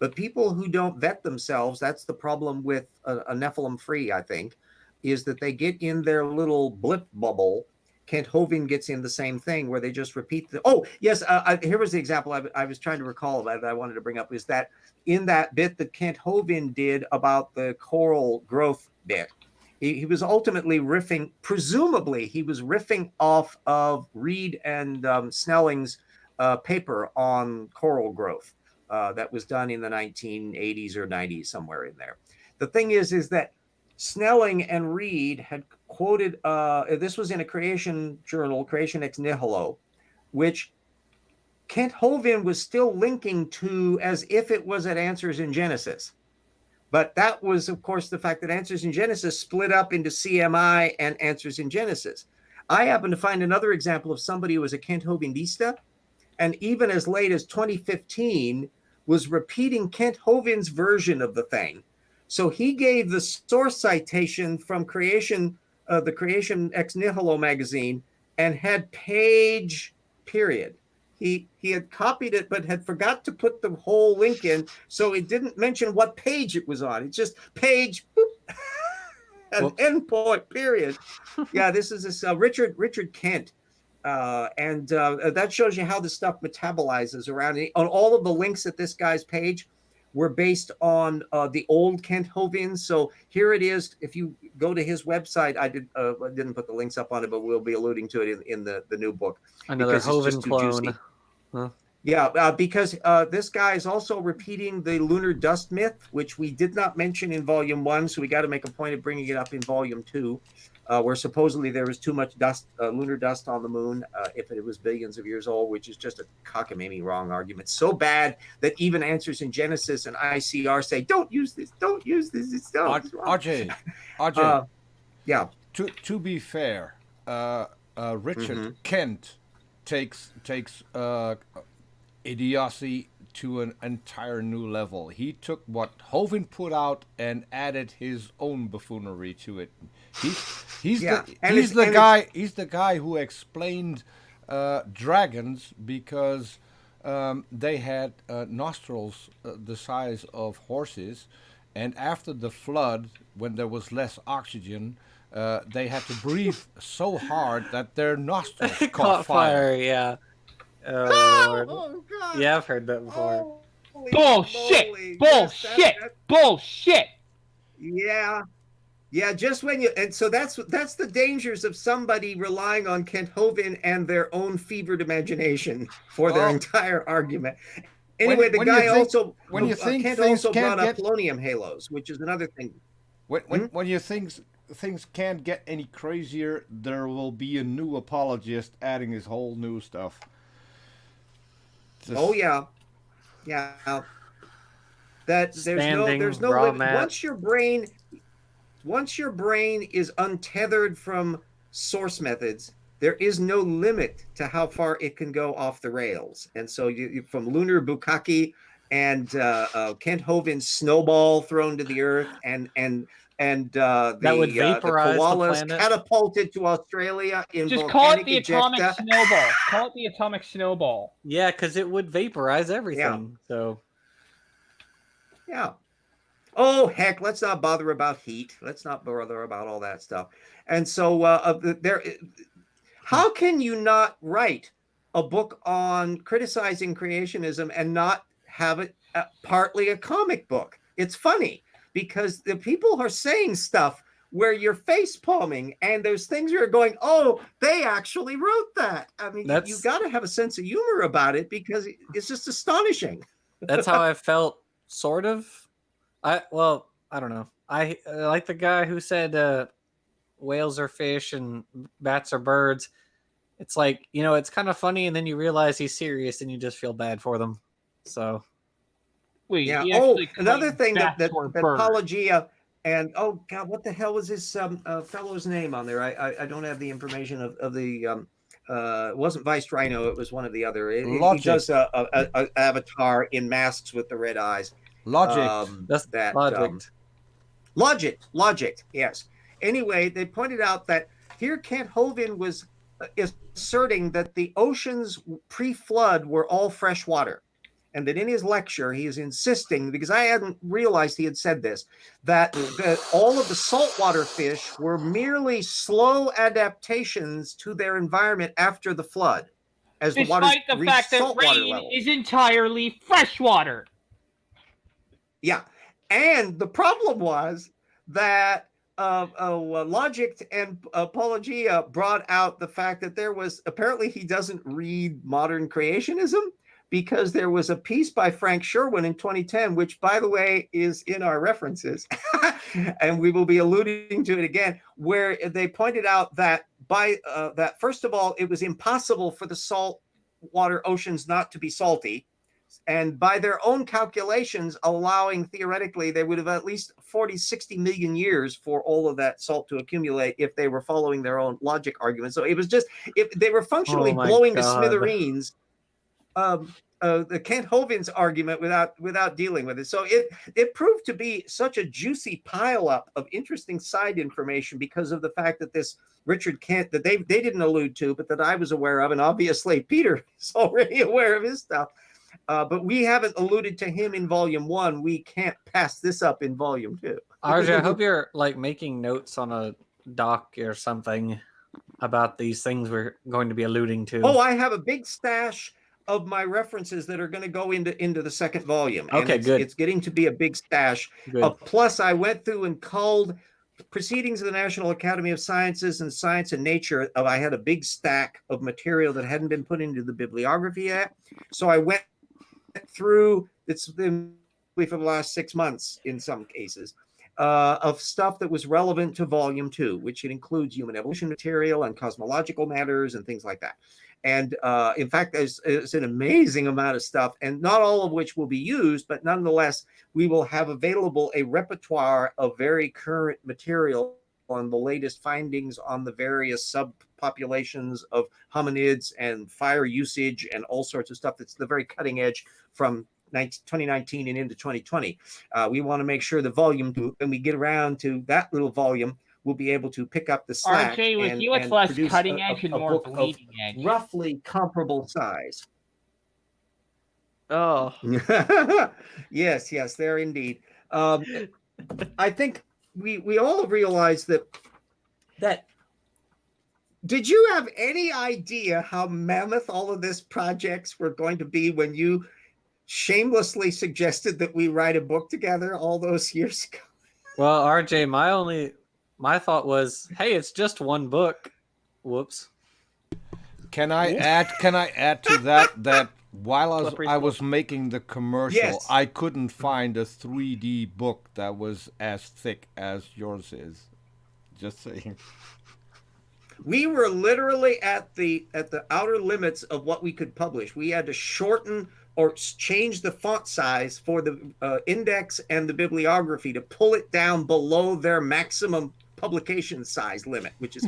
But people who don't vet themselves, that's the problem with a Nephilim free, I think, is that they get in their little blip bubble. Kent Hovind gets in the same thing where they just repeat here was the example I was trying to recall that I wanted to bring up, is that in that bit that Kent Hovind did about the coral growth bit, he was ultimately presumably he was riffing off of Reed and Snelling's paper on coral growth that was done in the 1980s or 90s, somewhere in there. The thing is that Snelling and Reed had quoted, this was in a creation journal, Creation Ex Nihilo, which Kent Hovind was still linking to as if it was at Answers in Genesis. But that was, of course, the fact that Answers in Genesis split up into CMI and Answers in Genesis. I happen to find another example of somebody who was a Kent Hovindista, and even as late as 2015 was repeating Kent Hovind's version of the thing. So he gave the source citation from the Creation Ex Nihilo magazine and had page period. He had copied it, but had forgot to put the whole link in, so it didn't mention what page it was on. It's just page, boop, an endpoint, period. Yeah, this is Richard Kent. And that shows you how the stuff metabolizes around. On all of the links at this guy's page were based on the old Kent Hovind. So here it is. If you go to his website, I didn't put the links up on it, but we'll be alluding to it in the new book. Another Hovind clone. Huh? Yeah, because this guy is also repeating the lunar dust myth, which we did not mention in Volume 1, so we got to make a point of bringing it up in Volume 2, where supposedly there was too much dust, lunar dust on the moon, if it was billions of years old, which is just a cockamamie wrong argument. So bad that even Answers in Genesis and ICR say, don't use this, it's wrong. Ajay, yeah. To be fair, Richard Kent takes idiocy to an entire new level. He took what Hovind put out and added his own buffoonery to it. He's the guy who explained dragons because they had nostrils the size of horses, and after the flood, when there was less oxygen, they had to breathe so hard that their nostrils caught fire. Yeah. Oh, Lord. Oh, God. Yeah, I've heard that before. Bullshit! Bullshit! Yeah, just when and so that's the dangers of somebody relying on Kent Hovind and their own fevered imagination for their entire argument. Anyway, Kent also brought up polonium halos, which is another thing. When you think things can't get any crazier, there will be a new apologist adding his whole new stuff. Oh yeah. That there's no limit. Once your brain is untethered from source methods, there is no limit to how far it can go off the rails. And so you from lunar bukkake and Kent Hovind's snowball thrown to the earth and that would vaporize the koalas the planet. Catapulted to Australia in just call it the ejecta. atomic snowball. Call it the atomic snowball. Yeah, because it would vaporize everything. Yeah. So yeah. Oh, heck, let's not bother about heat. Let's not bother about all that stuff. And so how can you not write a book on criticizing creationism and not have it partly a comic book? It's funny because the people are saying stuff where you're face palming and there's things you're going, oh, they actually wrote that. I mean, you got to have a sense of humor about it because it's just astonishing. That's how I felt, sort of. I don't know. I like the guy who said whales are fish and bats are birds. It's like, it's kind of funny, and then you realize he's serious and you just feel bad for them. So wait, yeah. Oh, another thing that Apologia and oh god, what the hell was this fellow's name on there? I don't have the information of the it wasn't Vice Rhino, it was one of the other. He does a avatar in masks with the red eyes. Logic. Logic, yes. Anyway, they pointed out that here Kent Hovind was asserting that the oceans pre-flood were all fresh water. And that in his lecture, he is insisting, because I hadn't realized he had said this, that all of the saltwater fish were merely slow adaptations to their environment after the flood. As Despite the water the fact that rain is entirely fresh water. Yeah. And the problem was that Logic and Apologia brought out the fact that there was, apparently he doesn't read modern creationism, because there was a piece by Frank Sherwin in 2010, which, by the way, is in our references, and we will be alluding to it again, where they pointed out that that first of all, it was impossible for the saltwater oceans not to be salty. And by their own calculations, allowing theoretically, they would have at least 40, 60 million years for all of that salt to accumulate if they were following their own logic argument. So it was just, they were functionally blowing to smithereens the Kent Hovind's argument without dealing with it. So it proved to be such a juicy pileup of interesting side information because of the fact that this Richard Kent, that they didn't allude to, but that I was aware of, and obviously Peter is already aware of his stuff. But we haven't alluded to him in volume 1. We can't pass this up in volume 2. RJ, I hope you're like making notes on a doc or something about these things we're going to be alluding to. Oh, I have a big stash of my references that are going to go into the second volume. And okay, good. It's getting to be a big stash. Plus, I went through and culled Proceedings of the National Academy of Sciences and Science and Nature. I had a big stack of material that hadn't been put into the bibliography yet. So I went through, it's been for the last 6 months in some cases, of stuff that was relevant to volume 2, which it includes human evolution material and cosmological matters and things like that. And in fact, there's an amazing amount of stuff, and not all of which will be used, but nonetheless, we will have available a repertoire of very current material on the latest findings on the various subpopulations of hominids and fire usage and all sorts of stuff that's the very cutting edge from 2019 and into 2020. We want to make sure the volume 2, when we get around to that little volume, we'll be able to pick up the slack. RJ, with you, it's less cutting edge and more bleeding edge. Roughly comparable size. Oh. Yes, there indeed. I think we all realize that. Did you have any idea how mammoth all of this projects were going to be when you shamelessly suggested that we write a book together all those years ago? Well, RJ, my thought was, hey, it's just one book. Whoops. Can I add to that while I was making the commercial, yes, I couldn't find a 3D book that was as thick as yours is. Just saying. We were literally at the outer limits of what we could publish. We had to shorten or change the font size for the index and the bibliography to pull it down below their maximum publication size limit, which is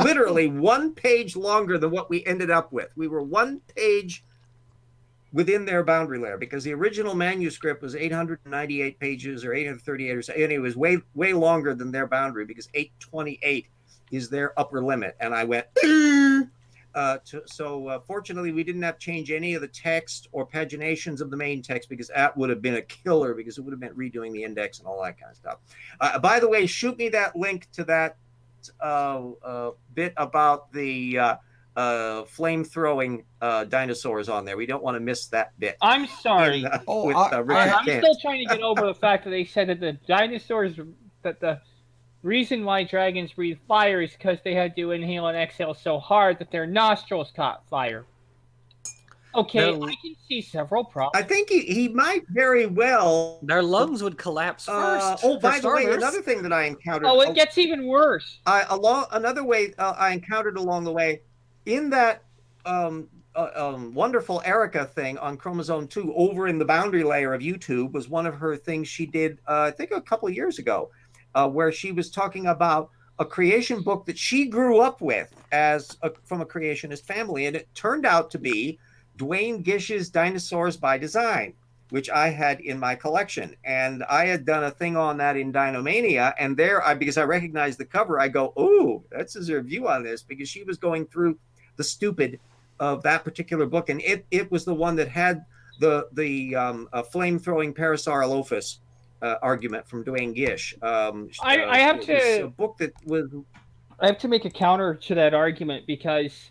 literally 1 page longer than what we ended up with. We were 1 page within their boundary layer because the original manuscript was 898 pages or 838 or so, and it was way longer than their boundary because 828 is their upper limit. And I went, Fortunately, we didn't have to change any of the text or paginations of the main text, because that would have been a killer, because it would have meant redoing the index and all that kind of stuff. By the way, shoot me that link to that bit about the flame-throwing dinosaurs on there. We don't want to miss that bit. I'm sorry. I'm still trying to get over the fact that they said that the dinosaurs, that the reason why dragons breathe fire is because they had to inhale and exhale so hard that their nostrils caught fire. Okay, I can see several problems. I think he might very well. Their lungs would collapse first. By the way, another thing that I encountered. Oh, it gets even worse. Another way I encountered along the way, in that wonderful Erica thing on chromosome 2 over in the boundary layer of YouTube, was one of her things she did, I think a couple of years ago, where she was talking about a creation book that she grew up with from a creationist family. And it turned out to be Duane Gish's Dinosaurs by Design, which I had in my collection. And I had done a thing on that in Dinomania. And because I recognized the cover, I go, oh, that's his review on this, because she was going through the stupid of that particular book. And it was the one that had the flame-throwing Parasaurolophus argument from Duane Gish. I have to. It was a book that was. I have to make a counter to that argument, because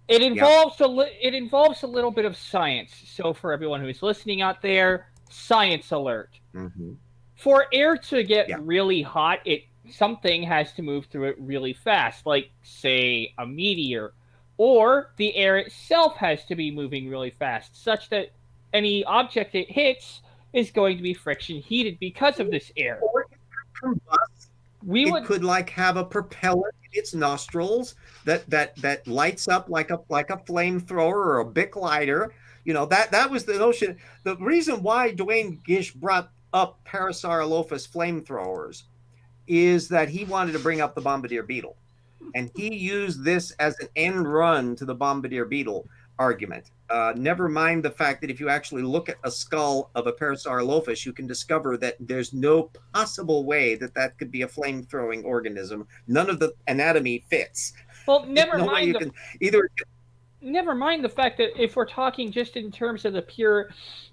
it involves a little bit of science. So for everyone who's listening out there, science alert. Mm-hmm. For air to get really hot, something has to move through it really fast, like say a meteor, or the air itself has to be moving really fast, such that any object it hits is going to be friction heated because of this air. Or it could combust. It could like have a propeller in its nostrils that lights up like a flamethrower or a Bic lighter. You know, that was the notion. The reason why Duane Gish brought up Parasaurolophus flamethrowers is that he wanted to bring up the bombardier beetle, and he used this as an end run to the bombardier beetle argument. Never mind the fact that if you actually look at a skull of a Parasaurolophus, you can discover that there's no possible way that could be a flame-throwing organism. None of the anatomy fits. Well, never mind the fact that if we're talking just in terms of the pure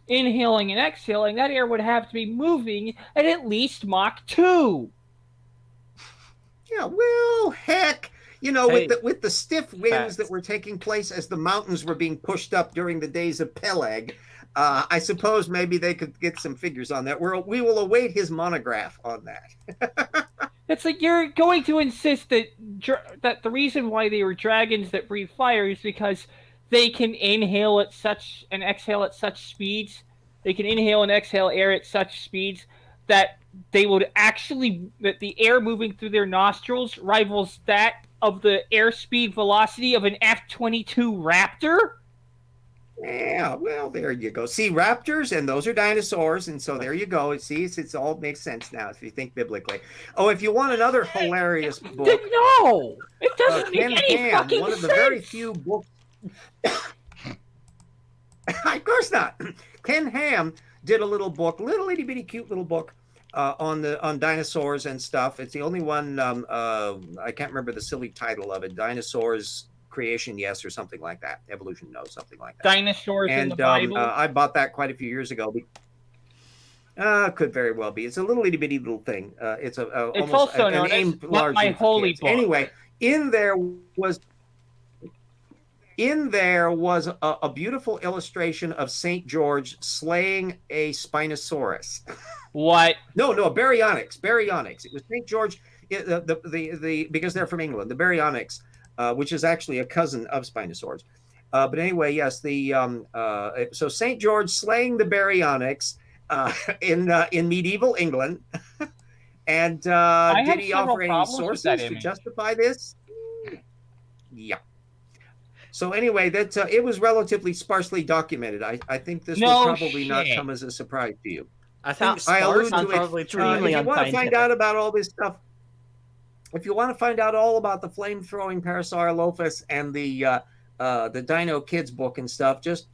inhaling and exhaling, that air would have to be moving at least Mach 2. Yeah, well, heck. You know, with the stiff winds that were taking place as the mountains were being pushed up during the days of Peleg, I suppose maybe they could get some figures on that. We will await his monograph on that. It's like you're going to insist that the reason why they were dragons that breathe fire is because they can inhale at such and exhale at such speeds. They can inhale and exhale air at such speeds that that the air moving through their nostrils rivals that of the airspeed velocity of an F-22 Raptor? Yeah, well, there you go. See, raptors, and those are dinosaurs, and so there you go. See, it's all makes sense now if you think biblically. Oh, if you want another hilarious book. No! It doesn't make any Ham, fucking one of the sense. very few books. Of course not. Ken Ham did a little book, little itty bitty cute little book on dinosaurs and stuff. It's the only one. I can't remember the silly title of it. Dinosaurs Creation, yes, or something like that. Evolution, no, something like that. Dinosaurs in the Bible. I bought that quite a few years ago. Could very well be. It's a little itty bitty little thing. It's almost also an known aim as largely My for Holy kids. Book. Anyway, in there was a beautiful illustration of St. George slaying a Spinosaurus. What? No, Baryonyx. It was St. George, because they're from England. The Baryonyx, which is actually a cousin of Spinosaurs. But anyway, yes, so St. George slaying the Baryonyx in medieval England. And did he offer any sources to justify this? Yeah. So anyway, it was relatively sparsely documented. I think this will probably not come as a surprise to you. I think I allude to probably it. If you want to find out about all this stuff, if you want to find out all about the flame-throwing Parasaurolophus and the Dino Kids book and stuff, just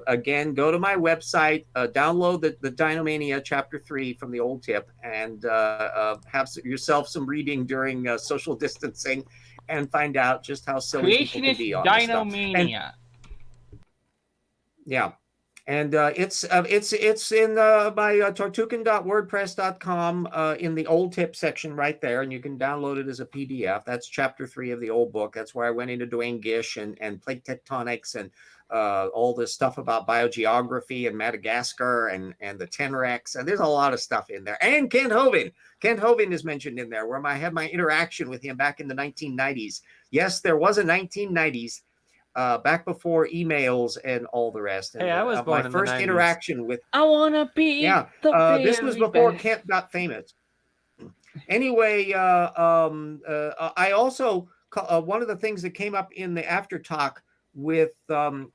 again, go to my website, download the Dinomania Chapter 3 from the old tip, and have yourself some reading during social distancing, and find out just how silly people can be on this stuff. Dinomania. Yeah. And it's in my tortucan.wordpress.com in the old tip section right there, and you can download it as a PDF. That's chapter 3 of the old book. That's where I went into Dwayne Gish and plate tectonics and all this stuff about biogeography and Madagascar and the Tenrex. And there's a lot of stuff in there. And Kent Hovind. Kent Hovind is mentioned in there, where I had my interaction with him back in the 1990s. Yes, there was a 1990s. Back before emails and all the rest. And, hey, I was born my in first the 90s. Interaction with. I wanna be. This was before Kent got famous. Anyway, I also one of the things that came up in the after talk with Dapper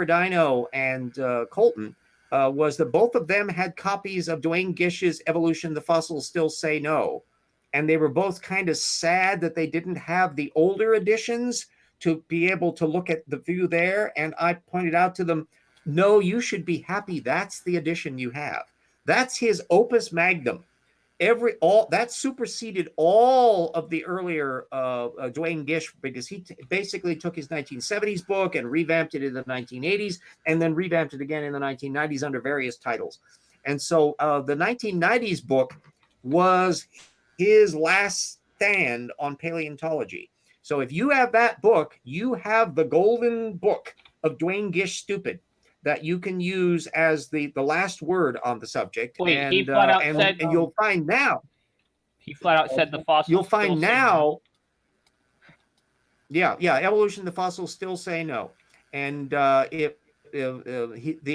Dino and Colton was that both of them had copies of Dwayne Gish's Evolution: The Fossils Still Say No, and they were both kind of sad that they didn't have the older editions to be able to look at the view there. And I pointed out to them, no, you should be happy. That's the edition you have. That's his opus magnum. That superseded all of the earlier Dwayne Gish, because he basically took his 1970s book and revamped it in the 1980s, and then revamped it again in the 1990s under various titles. And so the 1990s book was his last stand on paleontology. So if you have that book, you have the golden book of Dwayne Gish Stupid that you can use as the last word on the subject. Wait, and, he flat out said, and you'll find now. He flat out said the fossils. You'll find now. Yeah, Evolution: The Fossils Still Say No. And the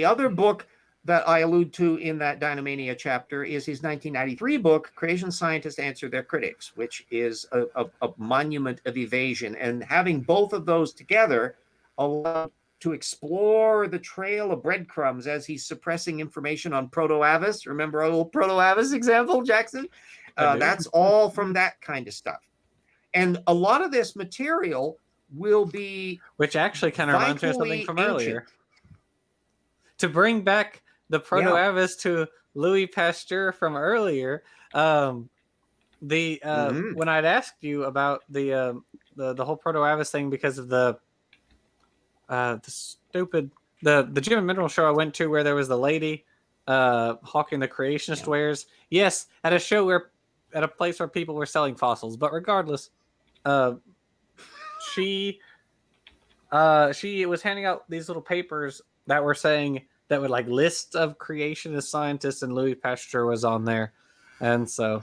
other book that I allude to in that Dinomania chapter is his 1993 book, Creation Scientists Answer Their Critics, which is a monument of evasion. And having both of those together allowed to explore the trail of breadcrumbs as he's suppressing information on Proto-Avis. Remember our little Proto-Avis example, Jackson? That's all from that kind of stuff. And a lot of this material will be... Which actually kind of reminds me of something from earlier. To bring back the Proto-Avis to Louis Pasteur from earlier, when I'd asked you about the whole Proto-Avis thing because of the Gem and Mineral show I went to where there was the lady hawking the creationist wares. Yes, at a place where people were selling fossils. But regardless, she was handing out these little papers that were saying that were like lists of creationist scientists, and Louis Pasteur was on there, and so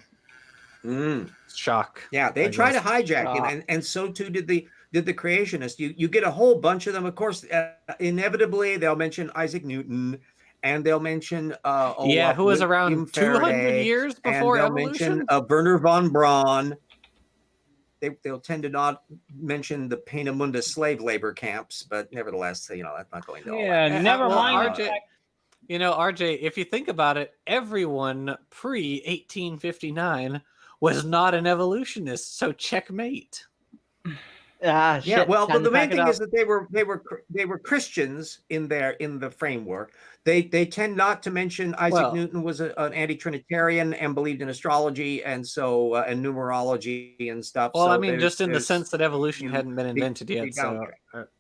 shock. Yeah, they try to hijack him, and so too did the creationists. You get a whole bunch of them. Of course, inevitably they'll mention Isaac Newton, and they'll mention who was around 200 years before and they'll evolution. Mention Werner von Braun. They'll tend to not mention the Peenemünde slave labor camps, but nevertheless, that's not going to all that. Yeah, never mind. RJ, RJ, if you think about it, everyone pre-1859 was not an evolutionist, so checkmate. Yeah, well, but the main thing is that they were Christians in the framework. They tend not to mention Isaac Newton was an anti-Trinitarian and believed in astrology and so and numerology and stuff. Well, so I mean, just in the sense that evolution hadn't been invented yet. So,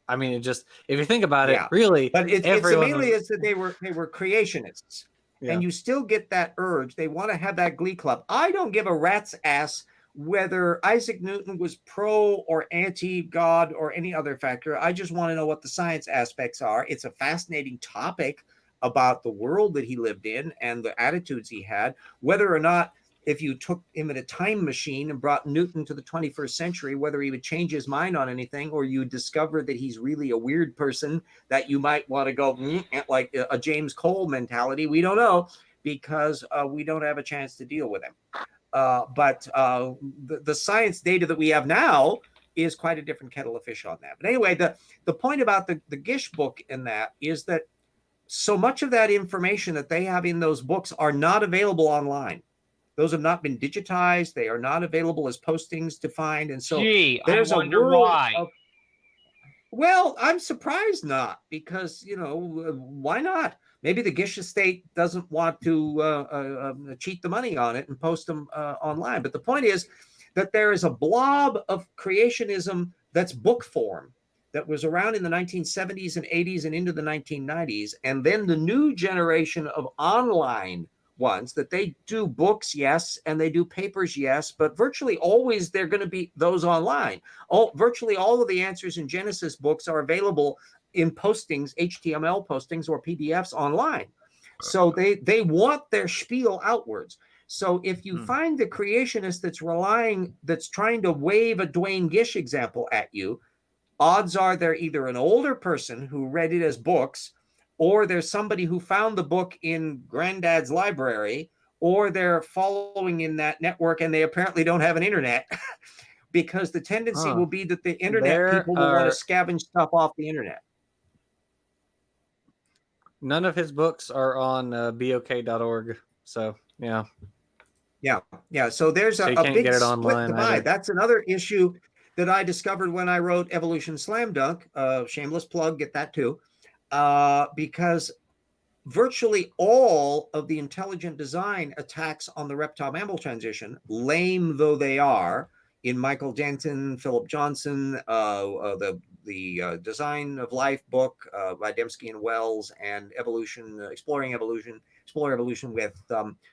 I mean, it just if you think about it, really, but it's mainly is that they were creationists, and you still get that urge. They want to have that glee club. I don't give a rat's ass whether Isaac Newton was pro or anti-God or any other factor. I just want to know what the science aspects are. It's a fascinating topic about the world that he lived in and the attitudes he had. Whether or not, if you took him in a time machine and brought Newton to the 21st century, whether he would change his mind on anything, or you discover that he's really a weird person that you might want to go like a James Cole mentality, we don't know, because we don't have a chance to deal with him. But the science data that we have now is quite a different kettle of fish on that. But anyway, the point about the Gish book in that is that so much of that information that they have in those books are not available online. Those have not been digitized. They are not available as postings to find. And so I there's wonder why. Well, I'm surprised not, because, why not? Maybe the Gish estate doesn't want to cheat the money on it and post them online. But the point is that there is a blob of creationism that's book form that was around in the 1970s and 80s and into the 1990s. And then the new generation of online ones that they do books, yes, and they do papers, yes, but virtually always they're going to be those online. Virtually all of the answers in Genesis books are available in postings, HTML postings or PDFs online. So they want their spiel outwards. So if you find the creationist that's trying to wave a Dwayne Gish example at you, odds are they're either an older person who read it as books, or there's somebody who found the book in granddad's library, or they're following in that network and they apparently don't have an internet because the tendency will be that the internet people will want to scavenge stuff off the internet. None of his books are on BOK.org. So, yeah. Yeah. So there's a big split divide. That's another issue that I discovered when I wrote Evolution Slam Dunk. Shameless plug, get that too. Because virtually all of the intelligent design attacks on the reptile-mammal transition, lame though they are, in Michael Denton, Philip Johnson, the Design of Life book by Dembski and Wells, and Explore Evolution with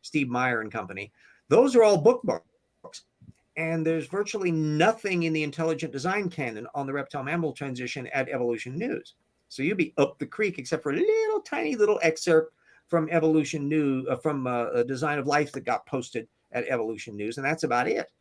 Steve Meyer and company. Those are all books. And there's virtually nothing in the intelligent design canon on the reptile-mammal transition at Evolution News. So you'd be up the creek, except for a tiny little excerpt from Evolution News, from a Design of Life that got posted at Evolution News, and that's about it.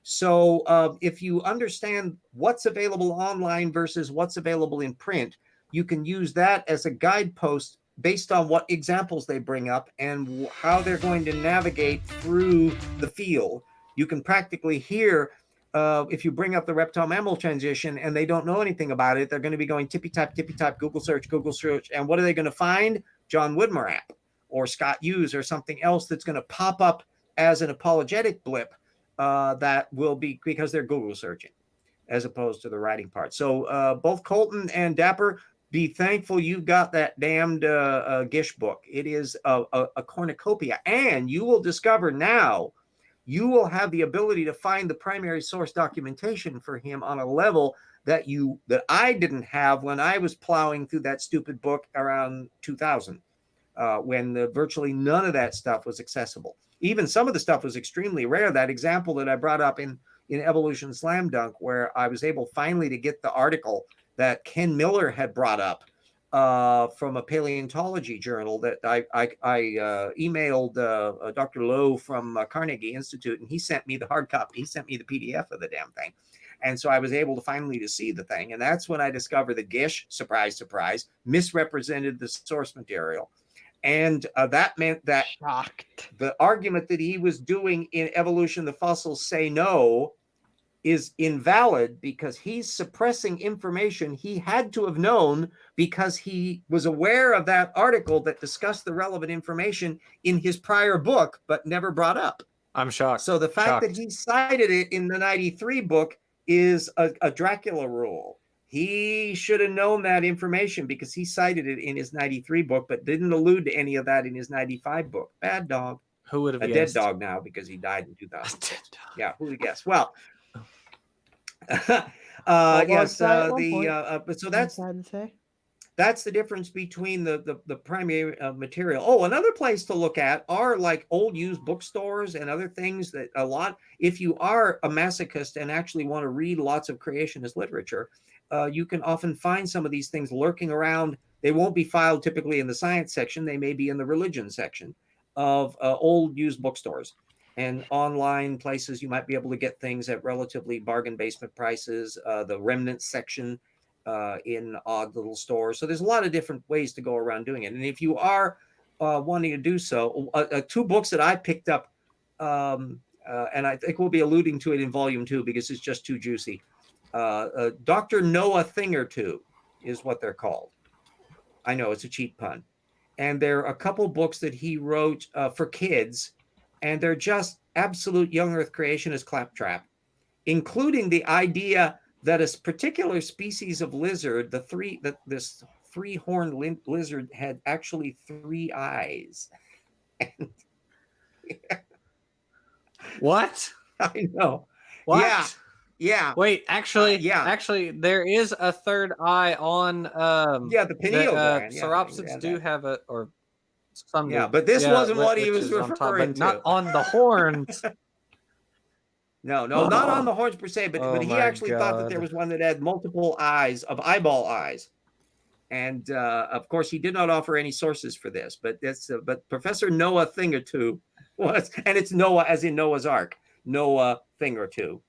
So if you understand what's available online versus what's available in print, you can use that as a guidepost based on what examples they bring up and how they're going to navigate through the field. You can practically hear, if you bring up the reptile-mammal transition and they don't know anything about it, they're going to be going tippy-tap, Google search. And what are they going to find? John Woodmore or Scott Hughes or something else that's going to pop up as an apologetic blip that will be because they're Google searching as opposed to the writing part. So both Colton and Dapper, be thankful you've got that damned Gish book. It is a cornucopia. And you will discover now, you will have the ability to find the primary source documentation for him on a level that I didn't have when I was plowing through that stupid book around 2000, when virtually none of that stuff was accessible. Even some of the stuff was extremely rare. That example that I brought up in Evolution Slam Dunk, where I was able finally to get the article that Ken Miller had brought up from a paleontology journal that I emailed Dr. Lowe from Carnegie Institute, and he sent me the hard copy. He sent me the PDF of the damn thing. And so I was able to finally to see the thing. And that's when I discovered that Gish, surprise, surprise, misrepresented the source material. And that meant that the argument that he was doing in Evolution, the Fossils Say No, is invalid because he's suppressing information he had to have known because he was aware of that article that discussed the relevant information in his prior book, but never brought up. I'm shocked. So the fact that he cited it in the 93 book is a Dracula rule. He should have known that information because he cited it in his 93 book, but didn't allude to any of that in his 95 book. Bad dog. Who would have guessed? Dead dog now because he died in 2000. Yeah, who would have guessed? Well, yes. So that's the difference between the primary material. Oh, another place to look at are like old used bookstores and other things that if you are a masochist and actually want to read lots of creationist literature, you can often find some of these things lurking around. They won't be filed typically in the science section. They may be in the religion section of old used bookstores. And online places, you might be able to get things at relatively bargain basement prices, the remnant section in odd little stores. So there's a lot of different ways to go around doing it. And if you are wanting to do so, two books that I picked up, and I think we'll be alluding to it in volume 2 because it's just too juicy. Dr. Noah Thing or Two is what they're called. I know it's a cheap pun. And there are a couple books that he wrote for kids, and they're just absolute young earth creationist claptrap, including the idea that a particular species of lizard, this three-horned lizard had actually 3 eyes. And, What? I know. What? Yeah. Yeah. Wait, actually, there is a third eye on. The pineal gland. Sauropsids do have a, or some. Yeah, do. but this wasn't what he was referring to. Not on the horns. No, not on the horns per se, but he actually thought that there was one that had multiple eyes, of eyeball eyes. And of course, he did not offer any sources for this, but Professor Noah Thing or Two was, and it's Noah as in Noah's Ark, Noah Thing or Two.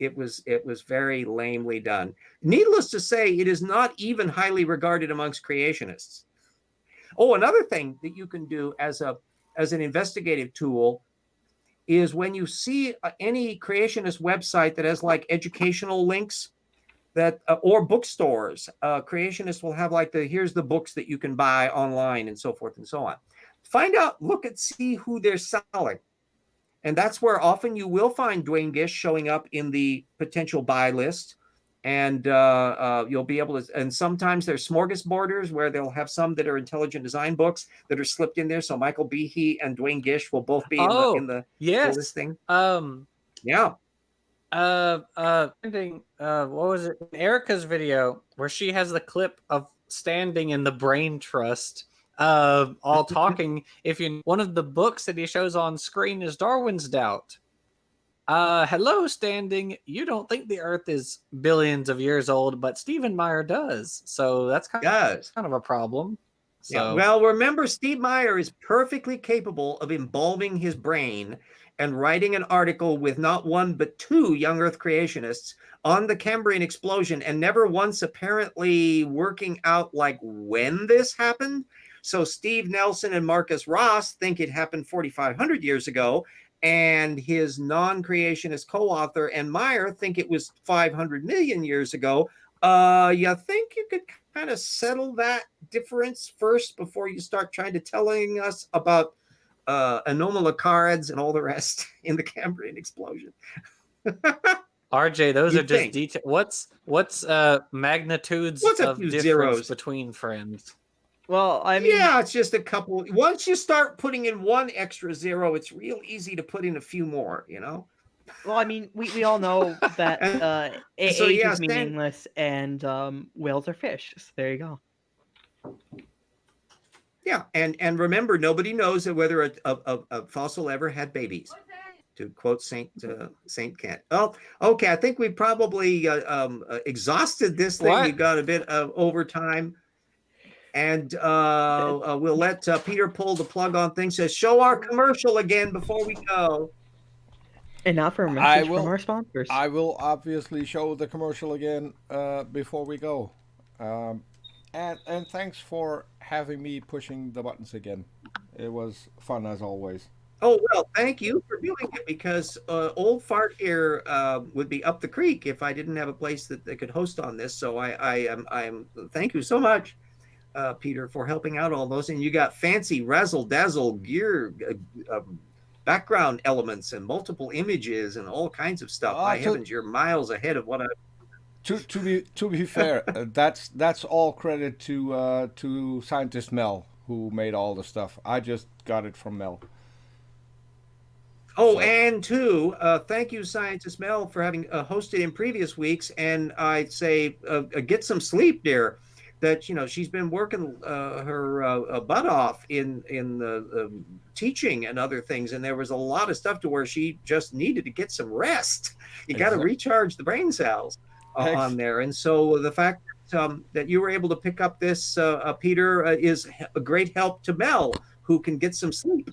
It was very lamely done. Needless to say, it is not even highly regarded amongst creationists. Oh, another thing that you can do as an investigative tool is when you see any creationist website that has like educational links that or bookstores, creationists will have like here's the books that you can buy online and so forth and so on. Find out, see who they're selling. And that's where often you will find Dwayne Gish showing up in the potential buy list. And you'll be able to, and sometimes there's smorgasborders where they'll have some that are intelligent design books that are slipped in there. So Michael Behe and Dwayne Gish will both be in the listing. Yeah. What was it? Erica's video where she has the clip of standing in the brain trust, all talking. One of the books that he shows on screen is Darwin's Doubt. Hello, Standing. You don't think the Earth is billions of years old, but Stephen Meyer does. So that's kind of a problem. So. Yeah. Well, remember, Steve Meyer is perfectly capable of embalming his brain and writing an article with not one but 2 young Earth creationists on the Cambrian explosion, and never once apparently working out like when this happened. So Steve Nelson and Marcus Ross think it happened 4,500 years ago, and his non-creationist co-author and Meyer think it was 500 million years ago. You think you could kind of settle that difference first before you start trying to telling us about anomalocarids and all the rest in the Cambrian explosion? RJ, those are just details. What's magnitudes of difference zeros between friends? Well, I mean, yeah, it's just a couple. Once you start putting in 1 extra 0, it's real easy to put in a few more, Well, I mean, we all know that age is meaningless, and whales are fish. So there you go. Yeah, and remember, nobody knows whether a fossil ever had babies. To quote Saint Kent. Oh, okay. I think we probably exhausted this thing. What? We've got a bit over time. And we'll let Peter pull the plug on things. So show our commercial again before we go. And now for a message from our sponsors. I will obviously show the commercial again before we go. And thanks for having me pushing the buttons again. It was fun as always. Oh, well, thank you for doing it, because old fart here would be up the creek if I didn't have a place that they could host on this. So I am thank you so much, Peter, for helping out all those. And you got fancy razzle dazzle gear, background elements and multiple images and all kinds of stuff. By heavens, you're miles ahead of what I. To be fair, that's all credit to scientist Mel, who made all the stuff. I just got it from Mel. Oh, and thank you, Scientist Mel, for having hosted in previous weeks. And I'd say get some sleep, dear. That she's been working her butt off in the teaching and other things, and there was a lot of stuff to where she just needed to get some rest. You got to recharge the brain cells on there. And so the fact that you were able to pick up this, Peter, is a great help to Mel, who can get some sleep.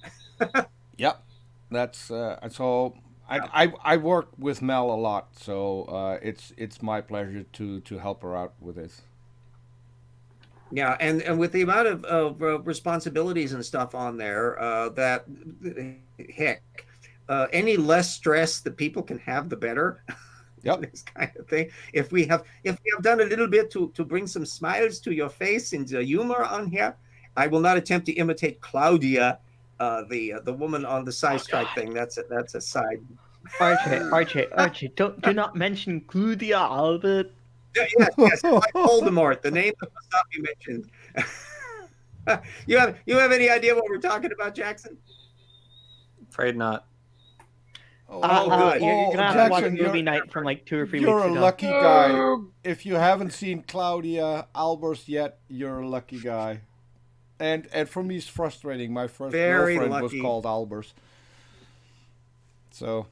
Yep. That's so I work with Mel a lot, so it's my pleasure to help her out with this. Yeah, and with the amount of responsibilities and stuff on there, that heck, any less stress that people can have, the better. Yep. This kind of thing. If we have done a little bit to bring some smiles to your face and humor on here, I will not attempt to imitate Claudia. The woman on the side strike thing. That's a side Archie, do not mention Claudia Albert. Yes, like Voldemort. The name that must not be mentioned. You have any idea what we're talking about, Jackson? Afraid not. Good. You're gonna have to watch a movie night from like 2 or 3 weeks ago. You're a lucky guy. If you haven't seen Claudia Albers yet, you're a lucky guy. And for me, it's frustrating. My first girlfriend was called Albers. So.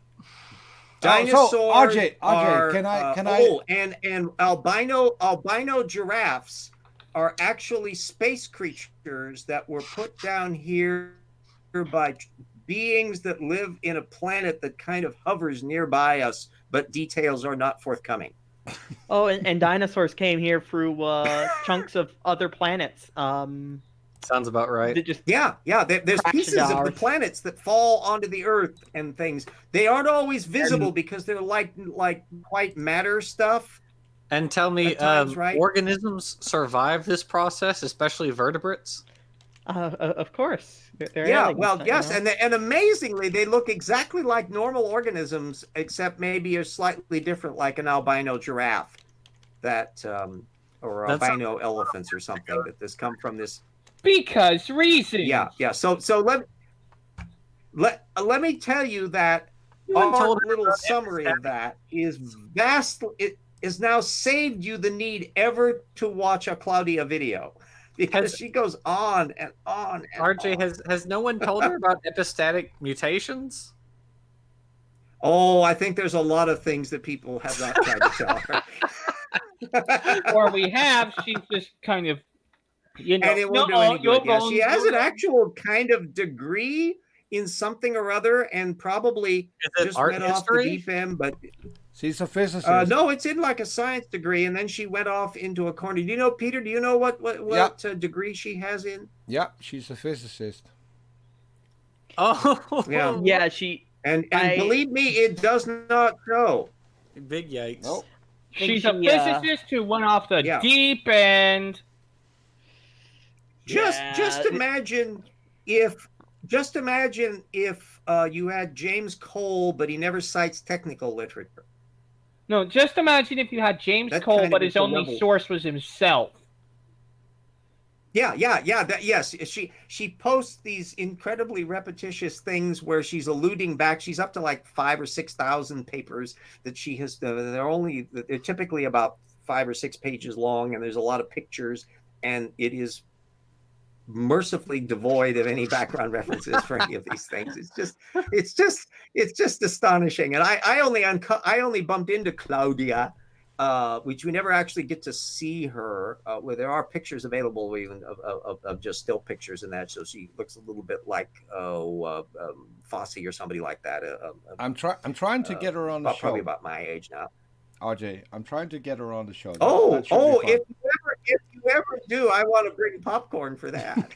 Dinosaurs RJ, are, can I? Oh, and albino giraffes are actually space creatures that were put down here by beings that live in a planet that kind of hovers nearby us, but details are not forthcoming. Oh, and dinosaurs came here through chunks of other planets. Sounds about right. There's pieces of the planets that fall onto the Earth and things. They aren't always visible because they're like white matter stuff. And tell me, times, right? organisms survive this process, especially vertebrates? Of course. They're yes, and amazingly, they look exactly like normal organisms, except maybe are slightly different, like an albino giraffe, or albino elephants or something that this come from this. Because reasons. Yeah. So let me tell you that our little summary of that is vastly. It has now saved you the need ever to watch a Claudia video. Because she goes on and on. And RJ, on. has no one told her about epistatic mutations? Oh, I think there's a lot of things that people have not tried to tell her. Or we have, she's just kind of, and it won't do any good. Yeah, she has an actual kind of degree in something or other, and probably just went off the deep end. But she's a physicist. No, it's in like a science degree, and then she went off into a corner. Do you know, Peter? Do you know what degree she has in? Yeah, she's a physicist. Oh, yeah. She and believe me, it does not show. Big yikes. Nope. She's a physicist who went off the deep end. Just imagine if you had James Cole, but he never cites technical literature. No, just imagine if you had James Cole, but his only source was himself. Yes, she posts these incredibly repetitious things where she's alluding back. She's up to like 5,000 or 6,000 papers that she has. They're typically about 5 or 6 pages long, and there's a lot of pictures, and it is mercifully devoid of any background references for any of these things. It's just astonishing. And I only bumped into Claudia, which we never actually get to see her, where there are pictures available even of just still pictures and that. So she looks a little bit like Fosse or somebody like that. I'm trying to get her on the show. Probably about my age now. RJ, I'm trying to get her on the show. If you ever do, I want to bring popcorn for that.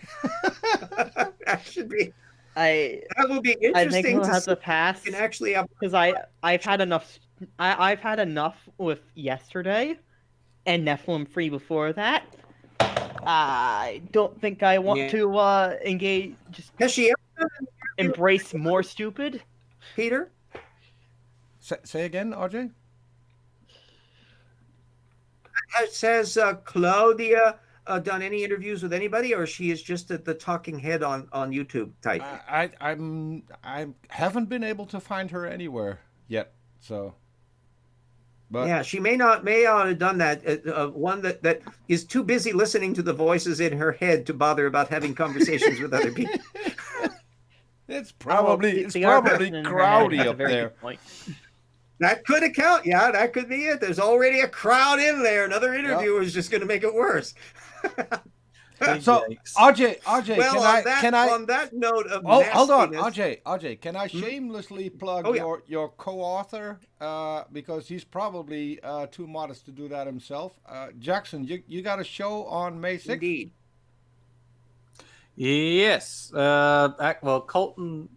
That should be. That will be interesting. I think we'll have to pass. And actually, because I've had enough. I've had enough with yesterday, and Nephilim 3 before that. I don't think I want to engage. Just has she ever embrace more stupid? Peter, say again, RJ. Has Claudia done any interviews with anybody, or she is just the talking head on YouTube type? I haven't been able to find her anywhere yet. So, but yeah, she may not have done that. One that is too busy listening to the voices in her head to bother about having conversations with other people. It's probably crowdy up there. That could account. Yeah, that could be it. There's already a crowd in there. Another interviewer is just going to make it worse. So, RJ, well, on that note of hold on, RJ, can I shamelessly plug your co-author because he's probably too modest to do that himself. Jackson, you got a show on May 6th? Indeed. Yes. Well, Colton.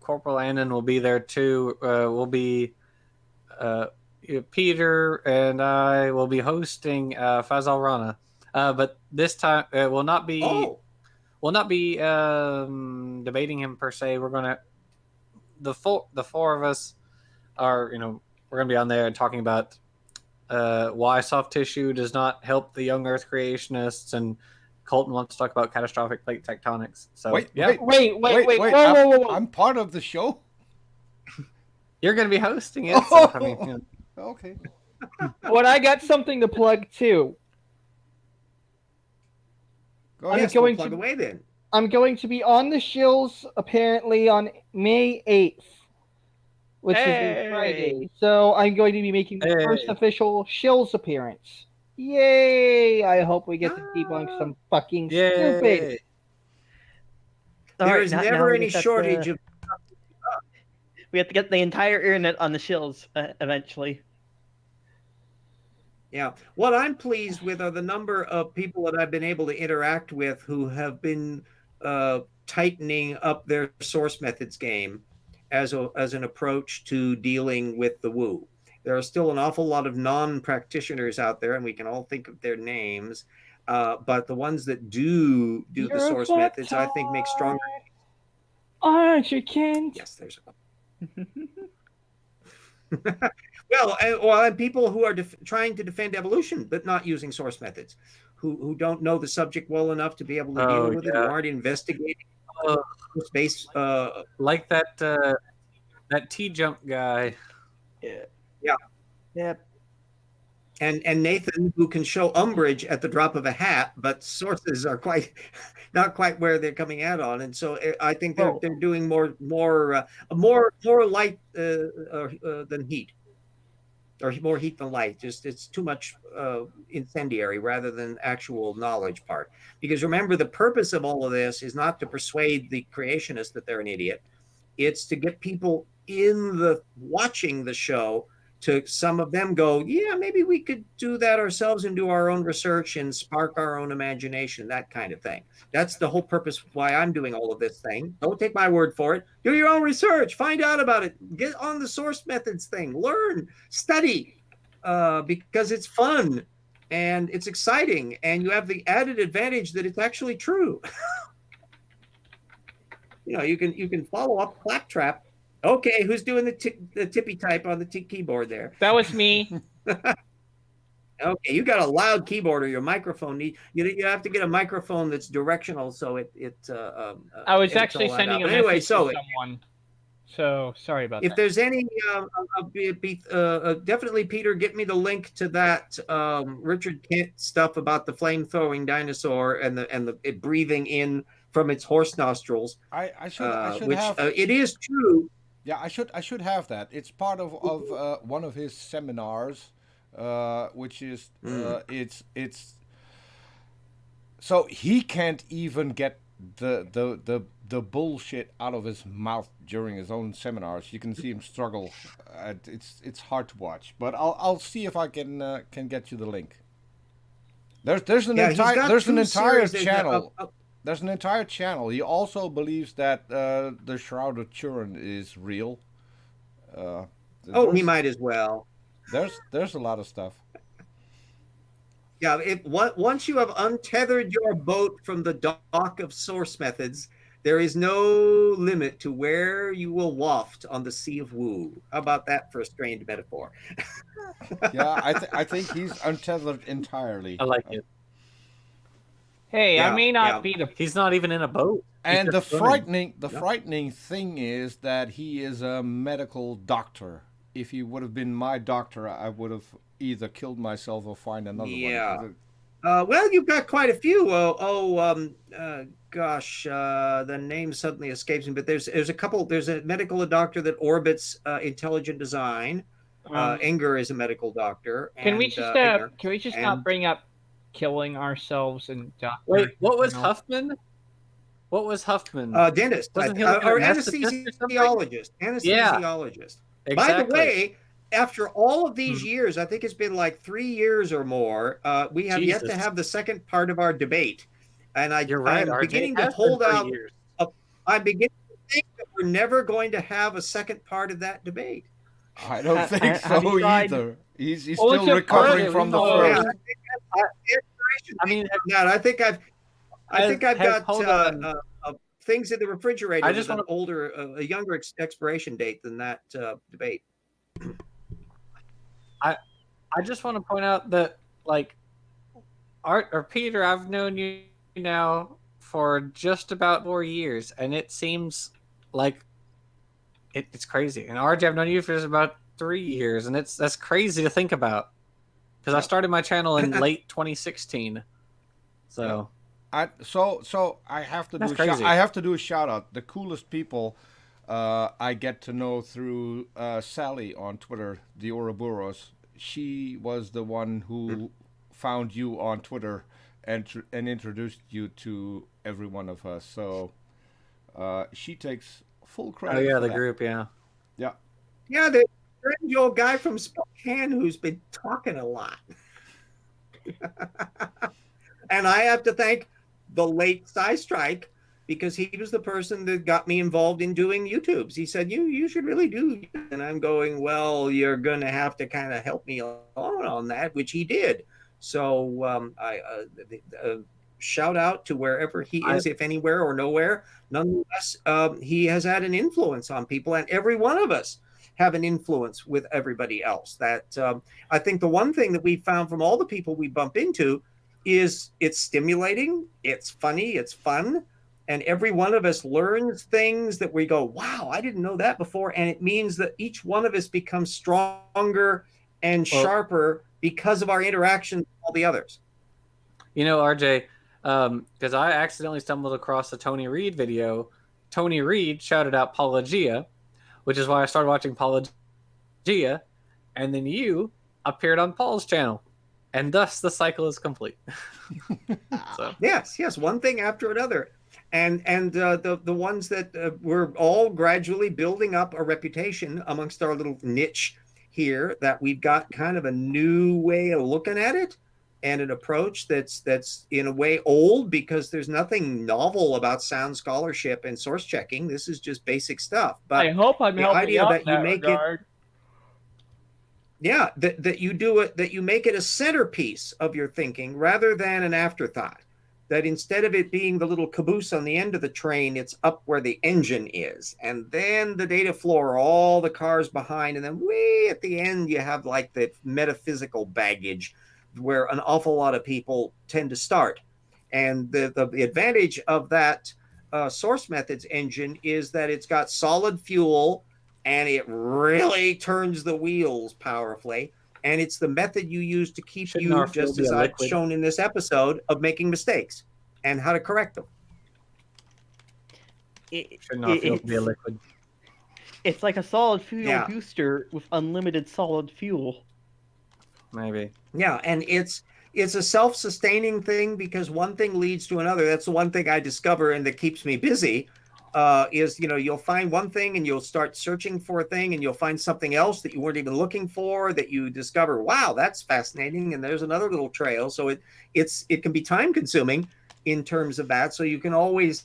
Corporal Annan will be there too. We'll be Peter and I will be hosting Fazal Rana, but this time will not be debating him per se. We're gonna the four of us are, we're gonna be on there and talking about why soft tissue does not help the young Earth creationists, and Colton wants to talk about catastrophic plate tectonics. So wait, whoa. I'm part of the show. You're gonna be hosting it. So, I mean, Okay. Well, I got something to plug too. Go ahead. Plug away then. I'm going to be on the Shills apparently on May 8th, which is a Friday. So I'm going to be making the first official Shills appearance. Yay! I hope we get to debunk some fucking stupid. There is never any shortage of. We have to get the entire internet on the Shills eventually. Yeah. What I'm pleased with are the number of people that I've been able to interact with who have been tightening up their source methods game as an approach to dealing with the woo. There are still an awful lot of non-practitioners out there, and we can all think of their names. But the ones that do the source methods, I think, make stronger. Aren't you, Kent? Yes, there's and people who are trying to defend evolution but not using source methods, who don't know the subject well enough to be able to deal with it, who aren't investigating space. Like that T-jump guy. Yeah. And Nathan, who can show umbrage at the drop of a hat, but sources are not quite where they're coming out on, and so I think they're doing more light than heat, or more heat than light. Just it's too much incendiary rather than actual knowledge part. Because remember, the purpose of all of this is not to persuade the creationists that they're an idiot. It's to get people watching the show. To some of them go, yeah, maybe we could do that ourselves and do our own research and spark our own imagination, that kind of thing. That's the whole purpose why I'm doing all of this thing. Don't take my word for it. Do your own research. Find out about it. Get on the source methods thing. Learn. Study. Because it's fun and it's exciting. And you have the added advantage that it's actually true. You can follow up Claptrap. Okay, who's doing the tippy type on the keyboard there? That was me. Okay, you got a loud keyboard, or your microphone you have to get a microphone that's directional, so it. I was actually sending a message to someone. So sorry about that. If there's any, definitely Peter, get me the link to that Richard Kent stuff about the flame throwing dinosaur and it breathing in from its horse nostrils. I should have. It is true. Yeah, I should have that. It's part of one of his seminars, which is it's so he can't even get the bullshit out of his mouth during his own seminars. You can see him struggle. It's hard to watch, but I'll see if I can get you the link. There's an entire channel. There's an entire channel. He also believes that the Shroud of Turin is real. He might as well. There's a lot of stuff. Yeah, once you have untethered your boat from the dock of source methods, there is no limit to where you will waft on the sea of woo. How about that for a strained metaphor? Yeah, I think he's untethered entirely. I like it. Hey, I may not be He's not even in a boat. And the frightening thing is that he is a medical doctor. If he would have been my doctor, I would have either killed myself or find another one. Well, you've got quite a few. The name suddenly escapes me. But there's a couple. There's a medical doctor that orbits intelligent design. Enger is a medical doctor. Can we just not bring up killing ourselves and wait, what was Huffman? What was Huffman? Dentist. Wasn't he or anesthesiologist. Anesthesiologist. Exactly. By the way, after all of these years, I think it's been like 3 years or more, we have yet to have the second part of our debate. And I'm beginning to hold out. I'm beginning to think that we're never going to have a second part of that debate. I don't think so either. He's still recovering from the first. I think I've got things in the refrigerator I just with want a younger expiration date than that debate. I just want to point out that, like, Art or Peter, I've known you now for just about 4 years, and it seems like it's crazy. And RJ, I've known you for just about 3 years, and that's crazy to think about. Because I started my channel in late 2016, so So I have to That's do crazy. I have to do a shout out. The coolest people I get to know through Sally on Twitter, the Ouroboros. She was the one who found you on Twitter and introduced you to every one of us. So she takes full credit. oh yeah, for the that. group, yeah. Yeah. Yeah, the strange old guy from Spokane who's been talking a lot. And I have to thank the late Strike, because he was the person that got me involved in doing YouTubes. He said, you should really do. And I'm going, well, you're going to have to kind of help me along on that, which he did. So shout out to wherever he is, if anywhere or nowhere. Nonetheless, he has had an influence on people, and every one of us have an influence with everybody else. That I think the one thing that we found from all the people we bump into is it's stimulating, it's funny, it's fun, and every one of us learns things that we go, wow, I didn't know that before. And it means that each one of us becomes stronger and sharper because of our interaction with all the others. You know, RJ, because I accidentally stumbled across the Tony Reed video. Tony Reed shouted out Paulogia, which is why I started watching Paulogia, and then you appeared on Paul's channel, and thus the cycle is complete. So yes, one thing after another, and the ones that we're all gradually building up a reputation amongst our little niche here, that we've got kind of a new way of looking at it, and an approach that's in a way old, because there's nothing novel about sound scholarship and source checking. This is just basic stuff. But I hope I'm the helping idea out that in that regard. Yeah, that you do it, that you make it a centerpiece of your thinking rather than an afterthought. That instead of it being the little caboose on the end of the train, it's up where the engine is. And then the data flow are all the cars behind. And then way at the end, you have like the metaphysical baggage where an awful lot of people tend to start. And the advantage of that source methods engine is that it's got solid fuel, and it really turns the wheels powerfully. And it's the method you use to keep you, just as I've shown in this episode, of making mistakes and how to correct them. Shouldn't our fuel be a liquid? It's like a solid fuel booster with unlimited solid fuel. Maybe. Yeah, and it's a self-sustaining thing, because one thing leads to another. That's the one thing I discover and that keeps me busy. Is, you'll find one thing and you'll start searching for a thing, and you'll find something else that you weren't even looking for, that you discover, wow, that's fascinating, and there's another little trail. So it can be time consuming in terms of that. So you can always,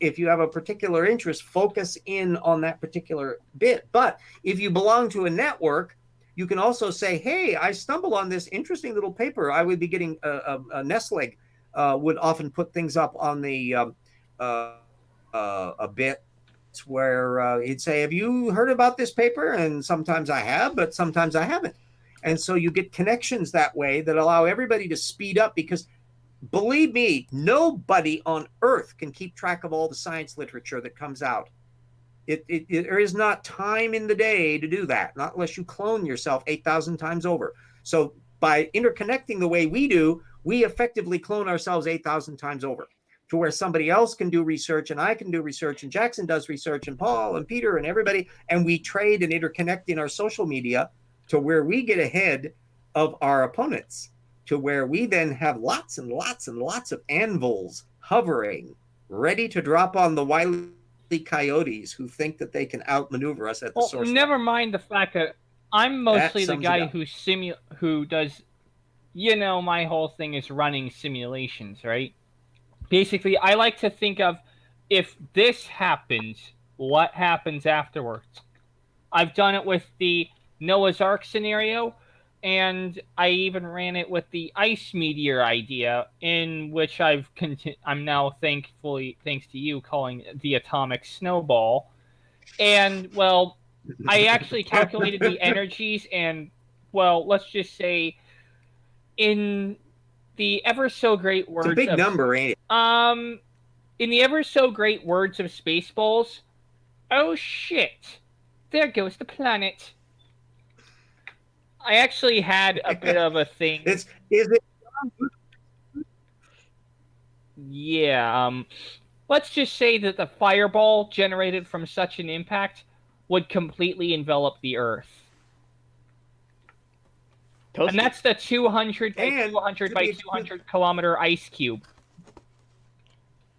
if you have a particular interest, focus in on that particular bit. But if you belong to a network, you can also say, hey, I stumbled on this interesting little paper. I would be getting a Nestle would often put things up on the a bit where he'd say, have you heard about this paper? And sometimes I have, but sometimes I haven't. And so you get connections that way that allow everybody to speed up, because believe me, nobody on earth can keep track of all the science literature that comes out. There is not time in the day to do that, not unless you clone yourself 8,000 times over. So by interconnecting the way we do, we effectively clone ourselves 8,000 times over, to where somebody else can do research, and I can do research, and Jackson does research, and Paul and Peter and everybody, and we trade and interconnect in our social media to where we get ahead of our opponents, to where we then have lots and lots and lots of anvils hovering, ready to drop on the wily coyotes who think that they can outmaneuver us at the source. Never mind the fact that I'm mostly the guy who does, my whole thing is running simulations, right? Basically, I like to think of, if this happens, what happens afterwards? I've done it with the Noah's Ark scenario. and I even ran it with the ice meteor idea, in which I'm now thankfully, thanks to you, calling the atomic snowball. And well, I actually calculated the energies, and well, let's just say in the ever so great words it's a big of number, ain't it? In the ever so great words of Spaceballs, oh shit, there goes the planet. I actually had a bit of a thing. Is it? Yeah, let's just say that the fireball generated from such an impact would completely envelop the Earth. Toasty. And that's the 200 by 200 by 200 kilometer ice cube.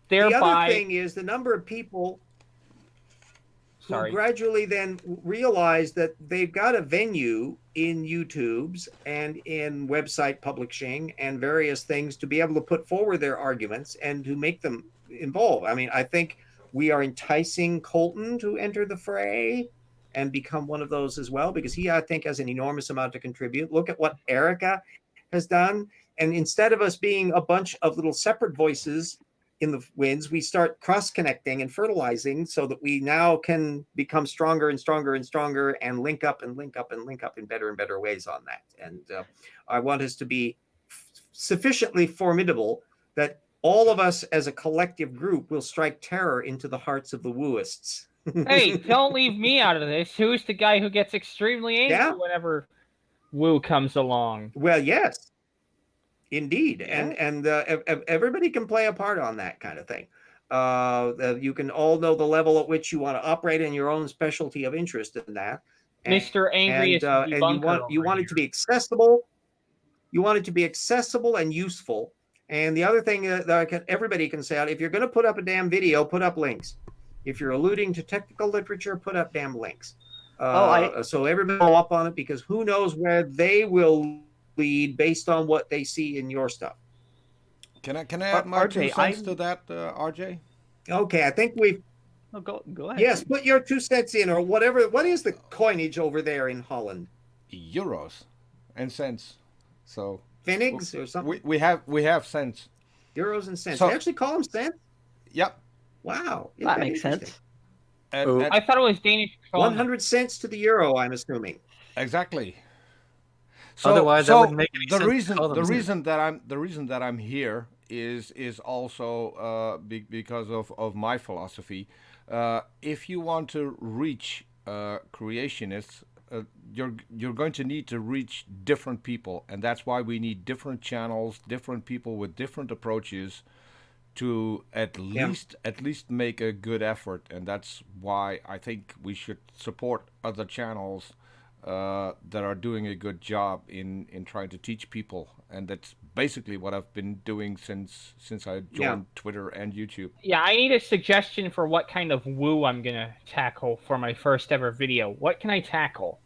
Thereby, the other thing is the number of people who gradually then realize that they've got a venue in YouTubes and in website publishing and various things to be able to put forward their arguments and to make them involve. I mean, I think we are enticing Colton to enter the fray and become one of those as well, because he, I think, has an enormous amount to contribute. Look at what Erica has done. And instead of us being a bunch of little separate voices in the winds, we start cross-connecting and fertilizing so that we now can become stronger and stronger and stronger and link up and link up and link up in better and better ways on that. And I want us to be sufficiently formidable that all of us as a collective group will strike terror into the hearts of the wooists. Hey, don't leave me out of this. Who's the guy who gets extremely angry whenever woo comes along? Well, yes. Indeed, yeah. and everybody can play a part on that kind of thing. You can all know the level at which you want to operate in your own specialty of interest in that. Mr. Angry is and you want it to be accessible. You want it to be accessible and useful. And the other thing that everybody can say out: if you're going to put up a damn video, put up links. If you're alluding to technical literature, put up damn links. So everybody will up on it, because who knows where they will lead based on what they see in your stuff. Can I add my 2 cents to that, RJ? Okay, I think we've. Oh, go ahead. Yes, put your 2 cents in, or whatever. What is the coinage over there in Holland? Euros and cents. So Pfennigs or something. We have cents. Euros and cents. They actually call them cents. Yep. Wow, that makes sense. And I thought it was Danish. 100 cents to the euro, I'm assuming. Exactly. So, otherwise, that wouldn't make any sense. The reason that I'm here is also because of my philosophy. If you want to reach creationists, you're going to need to reach different people, and that's why we need different channels, different people with different approaches to at least make a good effort. And that's why I think we should support other channels that are doing a good job in trying to teach people. And that's basically what I've been doing since I joined Twitter and YouTube. Yeah, I need a suggestion for what kind of woo I'm gonna tackle for my first ever video. What can I tackle?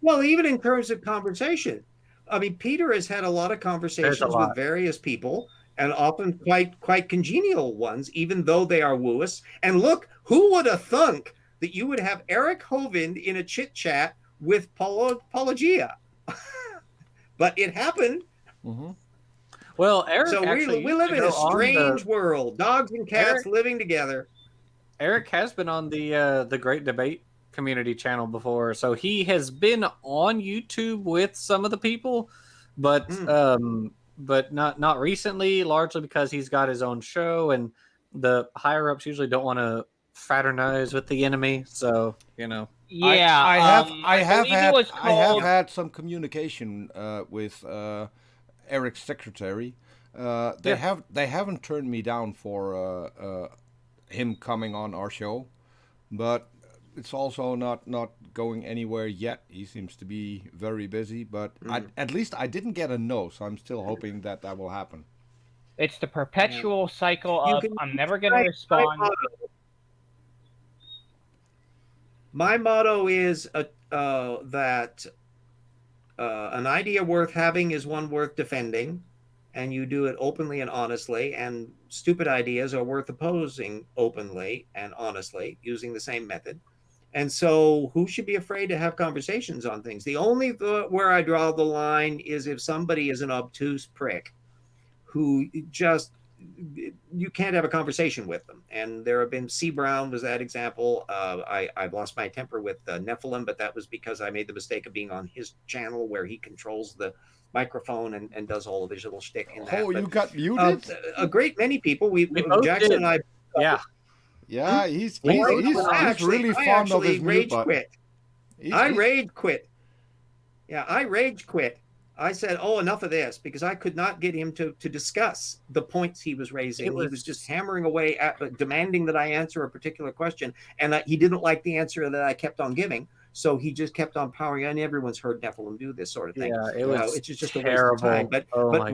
Well, even in terms of conversation, I mean, Peter has had a lot of conversations with various people, and often quite congenial ones, even though they are wooists. And look, who would have thunk that you would have Eric Hovind in a chit chat with Apologia? But it happened. Mm-hmm. Well, Eric, so we live in a strange world. Dogs and cats living together. Eric has been on the Great Debate community channel before, so he has been on YouTube with some of the people, but not recently, largely because he's got his own show, and the higher ups usually don't want to fraternize with the enemy. So yeah, I have had some communication with Eric's secretary. They haven't turned me down for him coming on our show, but it's also not going anywhere yet. He seems to be very busy, but at least I didn't get a no, so I'm still hoping that will happen. It's the perpetual cycle of I'm never going to respond. My motto is that an idea worth having is one worth defending, and you do it openly and honestly, and stupid ideas are worth opposing openly and honestly using the same method. And so who should be afraid to have conversations on things? The only where I draw the line is if somebody is an obtuse prick who just, you can't have a conversation with them. And there have been, C. Brown was that example. I've lost my temper with Nephilim, but that was because I made the mistake of being on his channel where he controls the microphone and does all of his little shtick in that. Oh, but, you got muted? A great many people, Jackson did. and I. Yeah, he's really fond of his mute button. I rage quit. Yeah, I rage quit. I said, "Oh, enough of this," because I could not get him to discuss the points he was raising. He was just hammering away at demanding that I answer a particular question, and he didn't like the answer that I kept on giving. So he just kept on powering on. Everyone's heard Nephilim do this sort of thing. Yeah, it was it's just terrible. A waste of time. But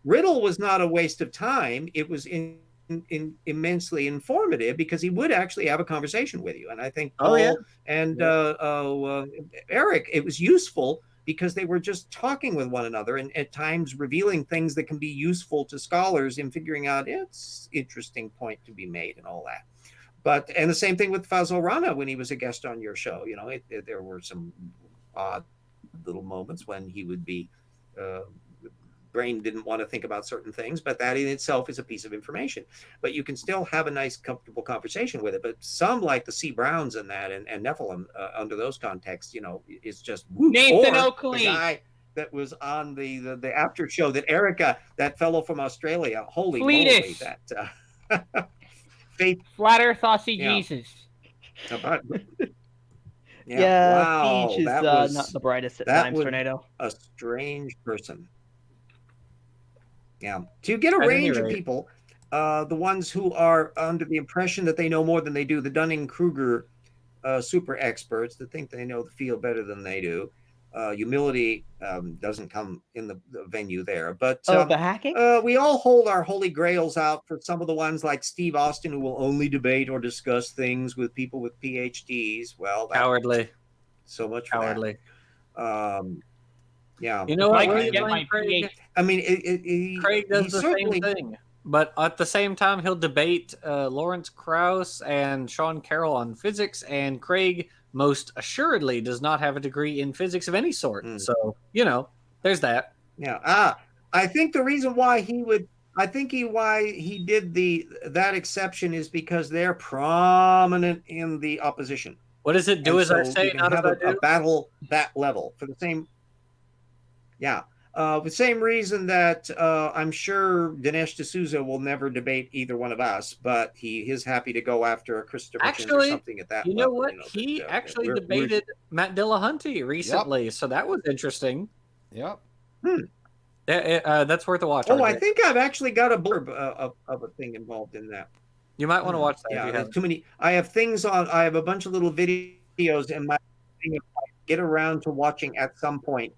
Riddle was not a waste of time. It was immensely informative because he would actually have a conversation with you. And I think Paul and Eric, it was useful because they were just talking with one another and at times revealing things that can be useful to scholars in figuring out it's interesting point to be made and all that. But, and the same thing with Fazal Rana when he was a guest on your show. You know, there were some odd little moments when he would be, brain didn't want to think about certain things, but that in itself is a piece of information. But you can still have a nice, comfortable conversation with it. But some like the C. Browns and that and Nephilim under those contexts, you know, it's just Nathan Oakley. The guy that was on the after show that Erica, that fellow from Australia, holy moly, that faith, Flat Earth Aussie Jesus. Wow, Peach is not the brightest at times, Tornado. A strange person. Yeah, to get a range of people, the ones who are under the impression that they know more than they do, the Dunning-Kruger super experts that think they know the field better than they do. Humility doesn't come in the venue there. But the hacking? We all hold our holy grails out for some of the ones like Steve Austin, who will only debate or discuss things with people with PhDs. Well, cowardly. So much cowardly. Yeah, you know what? I mean, Craig does the same thing, but at the same time, he'll debate Lawrence Krauss and Sean Carroll on physics, and Craig most assuredly does not have a degree in physics of any sort. So, you know, there's that. Yeah. I think the reason why he did that exception is because they're prominent in the opposition. What does it do? As I say, not have a battle that level for the same. Yeah. The same reason that I'm sure Dinesh D'Souza will never debate either one of us, but he is happy to go after a Christopher or something at that level. You know what? He actually debated Matt Dillahunty recently, so that was interesting. Yep. That's worth a watch. Oh, I think I've actually got a blurb of a thing involved in that. You might want to watch that. Yeah, there's too many. I have a bunch of little videos in my thing. Get around to watching at some point.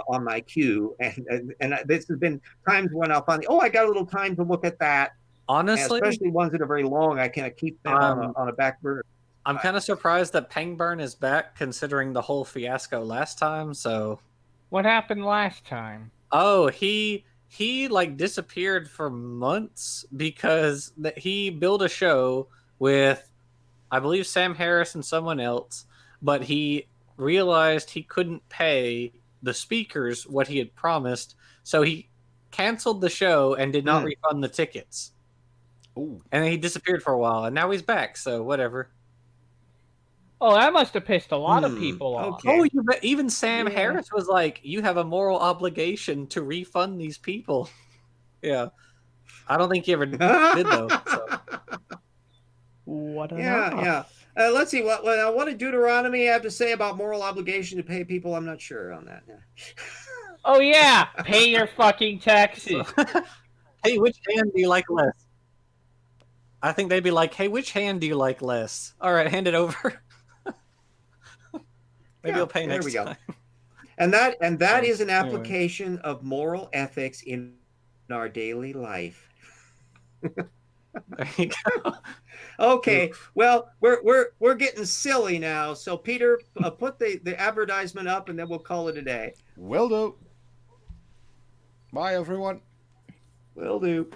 On my queue, and this has been times when I'll finally, I got a little time to look at that. Honestly, and especially ones that are very long, I kind of keep them on a back burner. I'm kind of surprised that Pangburn is back, considering the whole fiasco last time. So, what happened last time? Oh, he like disappeared for months because he built a show with, I believe, Sam Harris and someone else, but he realized he couldn't pay the speakers what he had promised, so he canceled the show and did not refund the tickets. Ooh. And then he disappeared for a while, and now he's back, so whatever. Oh, that must have pissed a lot of people off. Okay. Oh, even Sam Harris was like, you have a moral obligation to refund these people. Yeah. I don't think he ever did, though. So. What? Yeah. Let's see what a Deuteronomy have to say about moral obligation to pay people. I'm not sure on that. Oh yeah, pay your fucking taxes. Hey, which hand do you like less? I think they'd be like, hey, which hand do you like less? All right, hand it over. Maybe you'll pay next time. And that is an application of moral ethics in our daily life. There you go. Okay, well, we're getting silly now. So Peter, put the advertisement up, and then we'll call it a day. Will do. Bye, everyone. Will do.